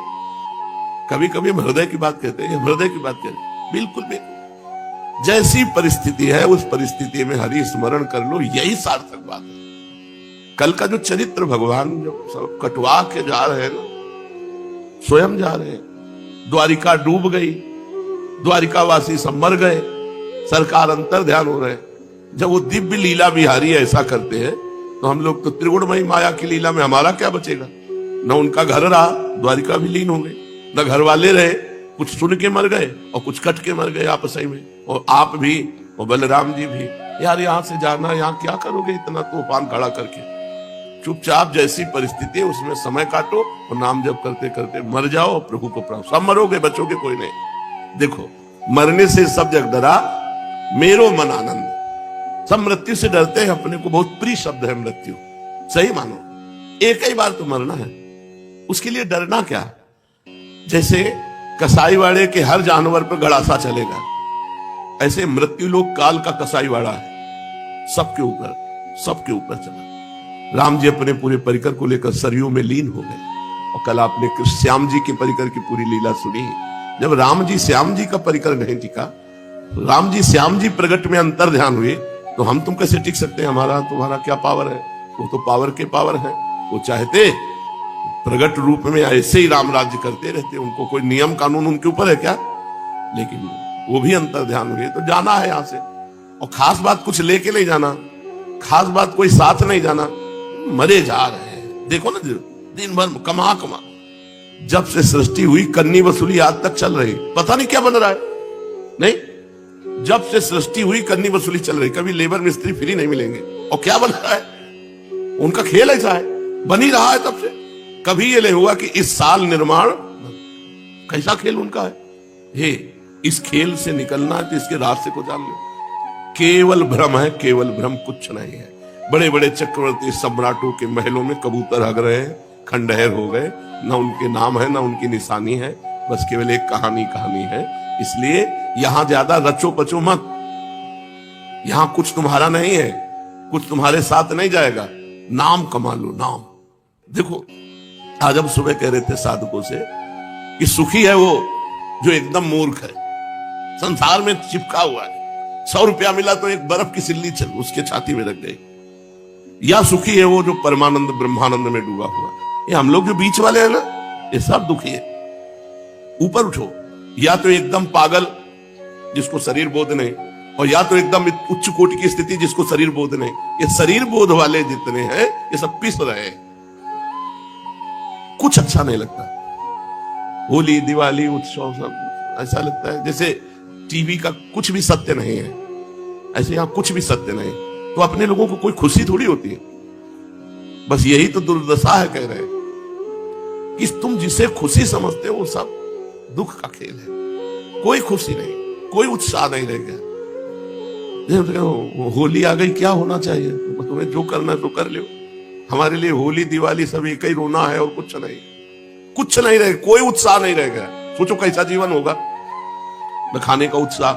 कभी कभी हम हृदय की बात कहते हैं, हृदय की बात कहते हैं, बिल्कुल बेवकूफ। जैसी परिस्थिति है उस परिस्थिति में हरि स्मरण कर लो, यही सार्थक बात है। कल का जो चरित्र भगवान जो सब कटवा के जा रहे हैं ना, स्वयं जा रहे हैं। द्वारिका डूब गई, द्वारिकावासी सब मर गए, सरकार अंतर ध्यान हो रहे हैं। जब वो दिव्य लीला बिहारी ऐसा करते हैं तो हम लोग तो त्रिगुणमयी माया की लीला में हमारा क्या बचेगा? न उनका घर रहा, द्वारिका भी लीन हो गई, न घर वाले रहे, कुछ सुन के मर गए और कुछ कट के मर गए आपस में। और आप भी और बलराम जी भी, यार यहां से जाना, यहां क्या करोगे इतना तूफान खड़ा करके? चुपचाप जैसी परिस्थिति है उसमें समय काटो और नाम जप करते करते मर जाओ और प्रभु को प्राप्त। सब मरोगे, बचोगे कोई नहीं। देखो, मरने से सब जग डरा, मेरो मन आनंद। सब मृत्यु से डरते हैं, अपने को बहुत प्रिय शब्द है मृत्यु, सही मानो। एक ही बार तो मरना है, उसके लिए डरना क्या? जैसे कसाईवाड़े के हर जानवर पर गड़ासा चलेगा, ऐसे मृत्यु लोग काल का कसाईवाड़ा है, सबके ऊपर चला। राम जी अपने पूरे परिकर को लेकर सरयू में लीन हो गए। और कल आपने श्याम जी के परिकर की पूरी लीला सुनी। जब राम जी श्याम जी का परिकर नहीं टिका, राम जी श्याम जी प्रगट में अंतर ध्यान हुए, तो हम तुम कैसे टिक सकते हैं? हमारा तुम्हारा क्या पावर है? वो तो पावर के पावर है। वो चाहते प्रगट रूप में ऐसे ही राम राज्य करते रहते, उनको कोई नियम कानून उनके ऊपर है क्या? लेकिन वो भी अंतर ध्यान हुए। तो जाना है यहां से, और खास बात कुछ लेके नहीं जाना, खास बात कोई साथ नहीं जाना, मरे जा रहे हैं। देखो ना, दिन भर कमा जब से सृष्टि हुई कन्नी वसूली आज तक चल रही, पता नहीं क्या बन रहा है। नहीं, जब से सृष्टि हुई कन्नी वसूली चल रही, कभी लेबर मिस्त्री फ्री नहीं मिलेंगे। और क्या बन रहा है? उनका खेल ऐसा है, बन ही रहा है तब से। कभी ये नहीं हुआ कि इस साल निर्माण, कैसा खेल उनका है। हे, इस खेल से निकलना है तो इसके रास्ते को जान लो। केवल भ्रम है, केवल भ्रम, कुछ नहीं है। बड़े बड़े चक्रवर्ती सम्राटों के महलों में कबूतर हग रहे हैं, खंडहर हो गए, ना उनके नाम है ना उनकी निशानी है, बस केवल एक कहानी है। इसलिए यहां ज्यादा रचो पचो मत, यहां कुछ तुम्हारा नहीं है, कुछ तुम्हारे साथ नहीं जाएगा। नाम कमा लो, नाम। देखो, आज हम सुबह कह रहे थे साधकों से कि सुखी है वो जो एकदम मूर्ख है, संसार में चिपका हुआ है। 100 रुपया मिला तो एक बर्फ की सिल्ली चल उसके छाती में रख गई। या सुखी है वो जो परमानंद ब्रह्मानंद में डूबा हुआ। ये हम लोग जो बीच वाले हैं ना, ये सब दुखी है। ऊपर उठो, या तो एकदम पागल जिसको शरीर बोध नहीं, और या तो एकदम उच्च कोटि की स्थिति जिसको शरीर बोध नहीं। ये शरीर बोध वाले जितने हैं ये सब पिस रहे हैं, कुछ अच्छा नहीं लगता। होली, दिवाली, उत्सव सब ऐसा लगता है जैसे टीवी का कुछ भी सत्य नहीं है, ऐसे यहां कुछ भी सत्य नहीं। तो अपने लोगों को कोई खुशी थोड़ी होती है। बस यही तो दुर्दशा है, कह रहे कि तुम जिसे खुशी समझते हो वो सब दुख का खेल है। कोई खुशी नहीं, कोई उत्साह नहीं रह गया। होली आ गई, क्या होना चाहिए? तुम्हें जो करना है तो कर लो। हमारे लिए होली दिवाली सब एक ही रोना है और कुछ नहीं रहे, कोई उत्साह नहीं रह गया। सोचो कैसा जीवन होगा। न खाने का उत्साह,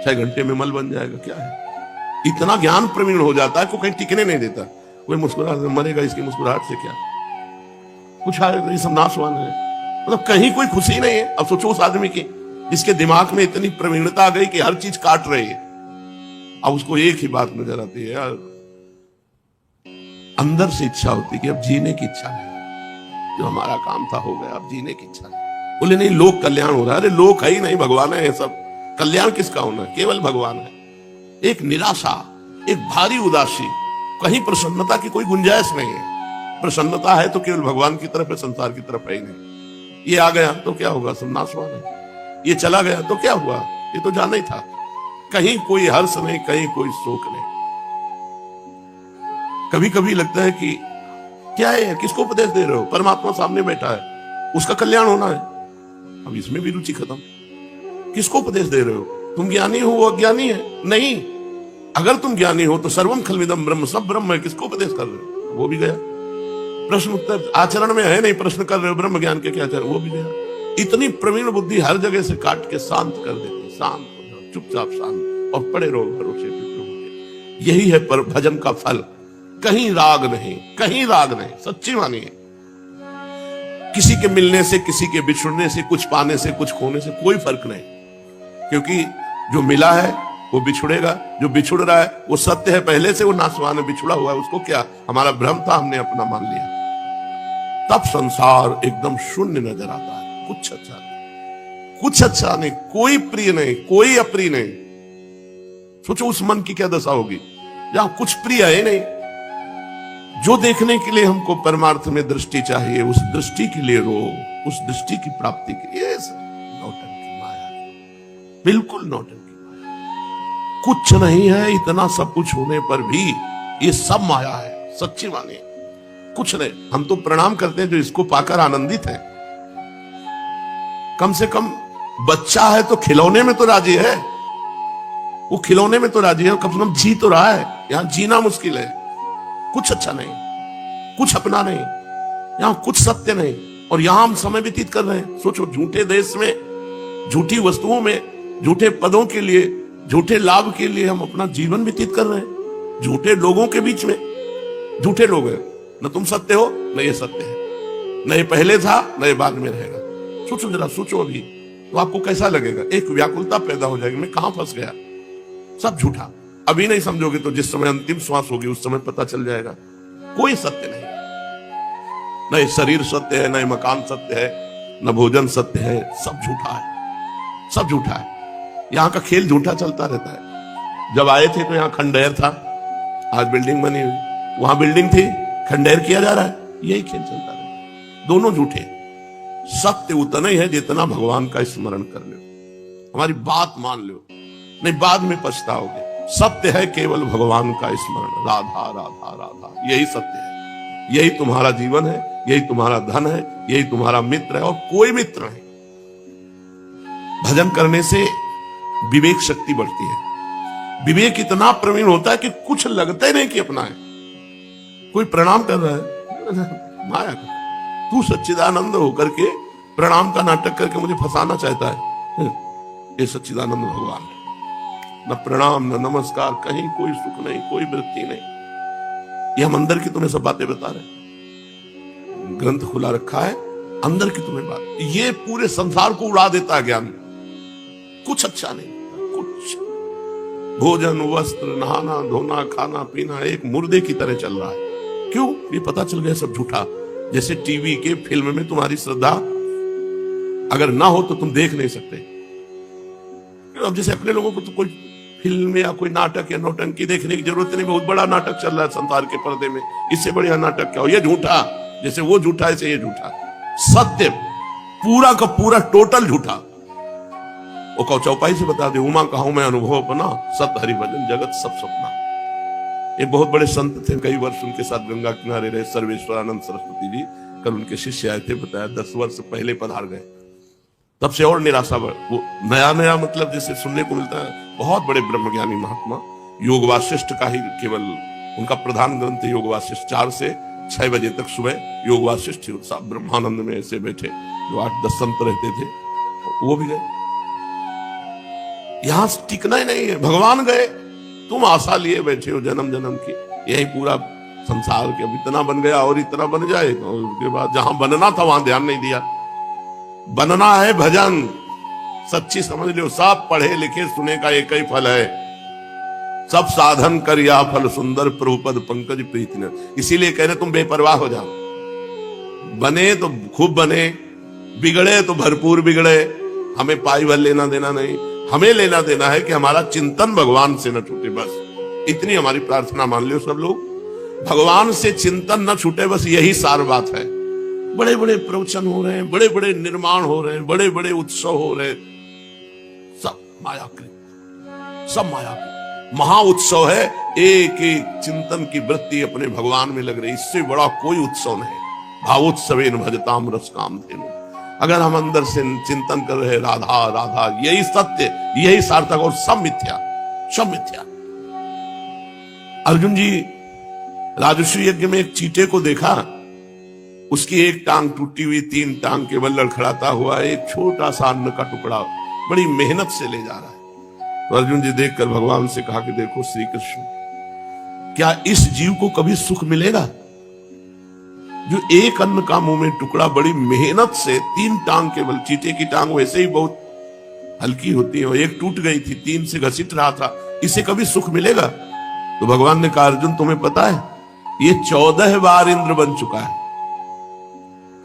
6 घंटे में मल बन जाएगा, क्या है? इतना ज्ञान प्रवीण हो जाता है, को कहीं टिकने नहीं देता। कोई मुस्कुराहट मरेगा, इसकी मुस्कुराहट से क्या कुछ आएगा? ये सब नाशवान है, मतलब कहीं कोई खुशी नहीं है। अब सोचो उस आदमी की जिसके दिमाग में इतनी प्रवीणता आ गई कि हर चीज काट रही है। अब उसको एक ही बात नजर आती है, यार अंदर से इच्छा होती है कि अब जीने की इच्छा है, जो हमारा काम था हो गया, अब जीने की इच्छा है। बोले नहीं, लोक कल्याण हो रहा है। अरे लोक है ही नहीं, भगवान है। सब कल्याण किसका होना है? केवल भगवान है। एक निराशा, एक भारी उदासी, कहीं प्रसन्नता की कोई गुंजाइश नहीं है। प्रसन्नता है तो केवल भगवान की तरफ है, संसार की तरफ है ही नहीं। ये आ गया तो क्या होगा, सब नाशवान है। ये चला गया तो क्या हुआ, ये तो जाना ही था। कहीं कोई हर्ष नहीं, कहीं कोई शोक नहीं। कभी कभी लगता है कि क्या है, किसको उपदेश दे रहे हो? परमात्मा सामने बैठा है, उसका कल्याण होना है, अब इसमें भी रुचि खत्म। किसको उपदेश दे रहे हो? तुम ज्ञानी हो, वो अज्ञानी है? नहीं, अगर तुम ज्ञानी हो तो सर्वम खल्विदम ब्रह्म, सब ब्रह्म है, किसको उपदेश कर रहे हो? वो भी गया। प्रश्न उत्तर आचरण में है नहीं, प्रश्न कर रहे हो ब्रह्म ज्ञान के क्या आचरण, वो भी गया। इतनी प्रवीण बुद्धि हर जगह से काट के शांत कर देती, शांत हो जाओ, चुपचाप शांत, और पड़े रहो भरोसे पे। यही है पर भजन का फल। कहीं राग नहीं, कहीं राग नहीं, सच्ची मानिए। किसी के मिलने से, किसी के बिछुड़ने से, कुछ पाने से, कुछ खोने से कोई फर्क नहीं, क्योंकि जो मिला है वो बिछुड़ेगा, जो बिछुड़ रहा है वो सत्य है, पहले से वो नाशवान है, बिछुड़ा हुआ है, उसको क्या, हमारा भ्रम था, हमने अपना मान लिया। तब संसार एकदम शून्य नजर आता है, कुछ अच्छा नहीं, कुछ अच्छा नहीं, कोई प्रिय नहीं, कोई अप्रिय नहीं। सोचो उस मन की क्या दशा होगी जहां कुछ प्रिय है नहीं। जो देखने के लिए हमको परमार्थ में दृष्टि चाहिए, उस दृष्टि के लिए रो, उस दृष्टि की प्राप्ति के लिए नौटंकी माया, बिल्कुल नौटंकी माया। कुछ नहीं है, इतना सब कुछ होने पर भी ये सब माया है, सच्ची मानिए। कुछ नहीं, हम तो प्रणाम करते हैं जो इसको पाकर आनंदित है। कम से कम बच्चा है तो खिलौने में तो राजी है, वो खिलौने में तो राजी है, कम से कम जी तो रहा है। यहां जीना मुश्किल है, कुछ अच्छा नहीं, कुछ अपना नहीं, यहां कुछ सत्य नहीं, और यहां हम समय व्यतीत कर रहे हैं। सोचो, झूठे देश में, झूठी वस्तुओं में, झूठे पदों के लिए, झूठे लाभ के लिए हम अपना जीवन व्यतीत कर रहे हैं। झूठे लोगों के बीच में, झूठे लोग हैं, न तुम सत्य हो न ये सत्य है, न ये पहले था न ये बाद में रहेगा। सोचो जरा, सोचो अभी तो आपको कैसा लगेगा। एक व्याकुलता पैदा हो जाएगी, मैं कहां फंस गया, सब झूठा। अभी नहीं समझोगे तो जिस समय अंतिम श्वास होगी उस समय पता चल जाएगा। कोई सत्य नहीं, न ये शरीर सत्य है, न ये मकान सत्य है, न भोजन सत्य है, सब झूठा है, सब झूठा है। यहां का खेल झूठा चलता रहता है। जब आए थे तो यहां खंडहर था, आज बिल्डिंग बनी हुई, वहां बिल्डिंग थी, खंडहर किया जा रहा है, यही खेल चलता रहता है। दोनों झूठे। सत्य उतना ही है जितना भगवान का स्मरण कर लो, हमारी बात मान लो, नहीं बाद में पछताओगे। सत्य है केवल भगवान का स्मरण, राधा राधा राधा, यही सत्य है, यही तुम्हारा जीवन है, यही तुम्हारा धन है, यही तुम्हारा मित्र है, और कोई मित्र नहीं। भजन करने से विवेक शक्ति बढ़ती है। विवेक इतना प्रवीण होता है कि कुछ लगता ही नहीं कि अपना है। कोई प्रणाम कर रहा है, माया का, तू सच्चिदानंद होकर के प्रणाम का नाटक करके मुझे फंसाना चाहता है। ये सच्चिदानंद भगवान है। न प्रणाम न नमस्कार, कहीं कोई सुख नहीं, कोई वृत्ति नहीं। ये हम अंदर की तुम्हें सब बातें बता रहे, ग्रंथ खुला रखा है, अंदर की तुम्हें बात। ये पूरे संसार को उड़ा देता है ज्ञान। कुछ अच्छा नहीं, कुछ। भोजन वस्त्र नहाना धोना खाना पीना एक मुर्दे की तरह चल रहा है। क्यों? ये पता चल गया सब झूठा। जैसे टीवी के फिल्म में तुम्हारी श्रद्धा अगर ना हो तो तुम देख नहीं सकते। अब जैसे अपने लोगों को तो कोई फिल्म या कोई नाटक या नौटंकी देखने की जरूरत नहीं, बहुत बड़ा नाटक चल रहा है संसार के पर्दे में, इससे बढ़िया नाटक क्या हो। ये झूठा, जैसे वो झूठा ऐसे ये झूठा। सत्य पूरा का पूरा टोटल झूठा। वो कहो चौपाई से बता दे, उमा कहूं मैं अनुभव अपना, सत हरि भजन जगत सब सपना। एक बहुत बड़े संत थे, कई वर्ष उनके साथ गंगा किनारे रहे, सर्वेश्वरानंद सरस्वती जी। कल उनके शिष्य आए थे, बताया 10 वर्ष पहले पधार गए। तब से और निराशा बढ़, वो नया नया मतलब जैसे सुनने को मिलता है। बहुत बड़े ब्रह्मज्ञानी महात्मा, योग वासिष्ठ का ही केवल उनका प्रधान ग्रंथ योग वासिष्ठ। 4 से 6 बजे तक सुबह योग वासिष्ठ सब ब्रह्मानंद में ऐसे बैठे, जो 8-10 संत रहते थे, वो भी गए। यहां टिकना ही नहीं है, भगवान गए, तुम आशा लिए बैठे हो जन्म जन्म की। यही पूरा संसार के अब इतना बन गया और इतना बन जाए, और उसके बाद जहां बनना था वहां ध्यान नहीं दिया। बनना है भजन, सच्ची समझ लो। सब पढ़े लिखे सुने का एक ही फल है, सब साधन कर या फल सुंदर प्रभुपद पंकज प्रीति न। इसीलिए कह रहे तुम बेपरवाह हो जाओ। बने तो खूब बने, बिगड़े तो भरपूर बिगड़े, हमें पाई भर लेना देना नहीं। हमें लेना देना है कि हमारा चिंतन भगवान से न छूटे, बस इतनी हमारी प्रार्थना मान लियो सब लोग। भगवान से चिंतन न छूटे, बस यही सार बात है। बड़े बड़े प्रवचन हो रहे हैं, बड़े बड़े निर्माण हो रहे हैं, बड़े बड़े उत्सव हो रहे हैं, सब मायाकृत, सब माया। महा उत्सव है, एक एक चिंतन की वृत्ति अपने भगवान में लग रही, इससे बड़ा कोई उत्सव नहीं। भावोत्सवेन भजताम रस काम धेनु। अगर हम अंदर से चिंतन कर रहे राधा राधा, यही सत्य, यही सार्थक, और सब मिथ्या, सब मिथ्या। अर्जुन जी राजस्वी यज्ञ में एक चींटे को देखा, उसकी एक टांग टूटी हुई, 3 टांग केवल लड़खड़ाता हुआ एक छोटा सा अन्न का टुकड़ा बड़ी मेहनत से ले जा रहा है। तो अर्जुन जी देखकर भगवान से कहा कि देखो श्री कृष्ण, क्या इस जीव को कभी सुख मिलेगा जो एक अन्न का मुंह में टुकड़ा बड़ी मेहनत से 3 टांग, केवल चींटे की टांग वैसे ही बहुत हल्की होती है, एक टूट गई थी, 3 से घसीट रहा था, इसे कभी सुख मिलेगा? तो भगवान ने कहा अर्जुन तुम्हें पता है ये 14 बार इंद्र बन चुका है,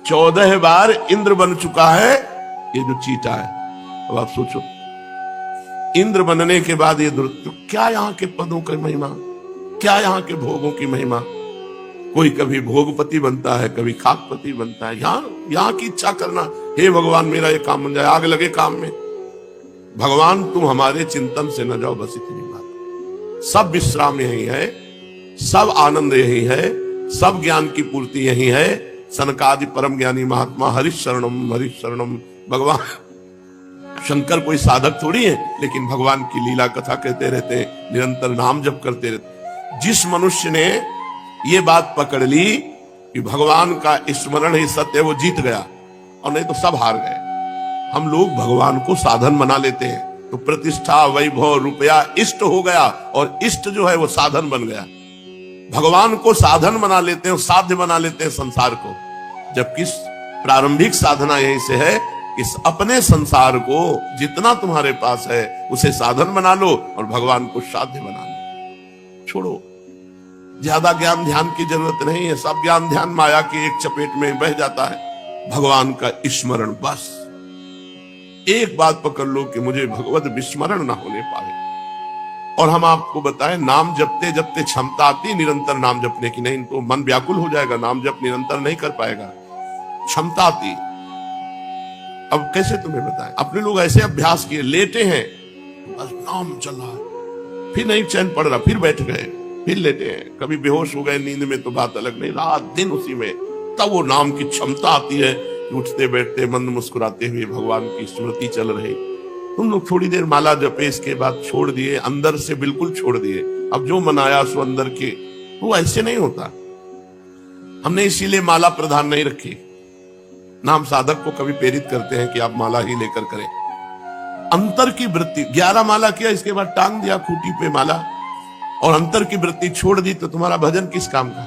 14 बार इंद्र बन चुका है ये जो चींटा है। अब आप सोचो, इंद्र बनने के बाद ये तो क्या यहाँ के पदों की महिमा, क्या यहाँ के भोगों की महिमा। कोई कभी भोगपति बनता है, कभी खाकपति बनता है। यहाँ की इच्छा करना, हे भगवान मेरा ये काम बन जाए, आग लगे काम में। भगवान तुम हमारे चिंतन से न जाओ, बस इतनी बात। सब विश्राम यही है, सब आनंद यही है, सब ज्ञान की पूर्ति यही है। सनकादि परम ज्ञानी महात्मा हरिश शरणम हरिश शरणम। भगवान शंकर कोई साधक थोड़ी है, लेकिन भगवान की लीला कथा कहते रहते हैं, निरंतर नाम जप करते रहते। जिस मनुष्य ने ये बात पकड़ ली कि भगवान का स्मरण ही सत्य है, वो जीत गया, और नहीं तो सब हार गए। हम लोग भगवान को साधन बना लेते हैं, तो प्रतिष्ठा वैभव रुपया इष्ट हो गया, और इष्ट जो है वो साधन बन गया। भगवान को साधन बना लेते हैं, साध्य बना लेते हैं संसार को, जबकि प्रारंभिक साधना यहीं से है कि अपने संसार को जितना तुम्हारे पास है उसे साधन बना लो, और भगवान को साध्य बना लो। छोड़ो, ज्यादा ज्ञान ध्यान की जरूरत नहीं है, सब ज्ञान ध्यान माया की एक चपेट में बह जाता है। भगवान का स्मरण, बस एक बात पकड़ लो कि मुझे भगवत विस्मरण ना होने पाए। और हम आपको बताएं, नाम जपते जपते क्षमता आती निरंतर नाम जपने की, नहीं तो मन व्याकुल हो जाएगा, नाम जप निरंतर नहीं कर पाएगा, क्षमता आती। अब कैसे तुम्हें बताएं, अपने लोग ऐसे अभ्यास किए, लेटे हैं बस नाम चल रहा है, फिर नहीं चैन पड़ रहा, फिर बैठ गए, फिर लेटे हैं, कभी बेहोश हो गए नींद में तो बात अलग, नहीं रात दिन उसी में। तब वो नाम की क्षमता आती है, उठते बैठते मंद मुस्कुराते हुए भगवान की स्मृति चल रही। तुम लोग थोड़ी देर माला जपे, इसके बाद छोड़ दिए, अंदर से बिल्कुल छोड़ दिए। अब जो मन आया सो अंदर के, वो ऐसे नहीं होता। हमने इसीलिए माला प्रधान नहीं रखी ना, हम साधक को कभी प्रेरित करते हैं कि आप माला ही लेकर करें। अंतर की वृत्ति, 11 माला किया, इसके बाद टांग दिया खूंटी पे माला, और अंतर की वृत्ति छोड़ दी, तो तुम्हारा भजन किस काम का?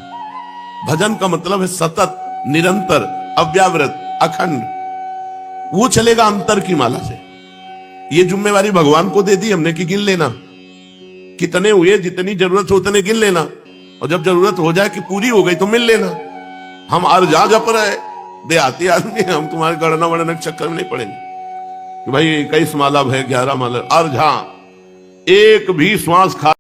भजन का मतलब है सतत, निरंतर, अव्यावृत, अखंड। वो चलेगा अंतर की माला से। ये जिम्मेवारी भगवान को दे दी हमने कि गिन लेना, कितने हुए, जितनी जरूरत हो उतने गिन लेना, और जब जरूरत हो जाए कि पूरी हो गई तो मिल लेना। हम अर्जा जप रहे, देहाती आदमी, हम तुम्हारे गणना वणना के चक्कर में नहीं पड़ेंगे कि भाई 21 माला है, 11 माला। अर्जा एक भी श्वास खा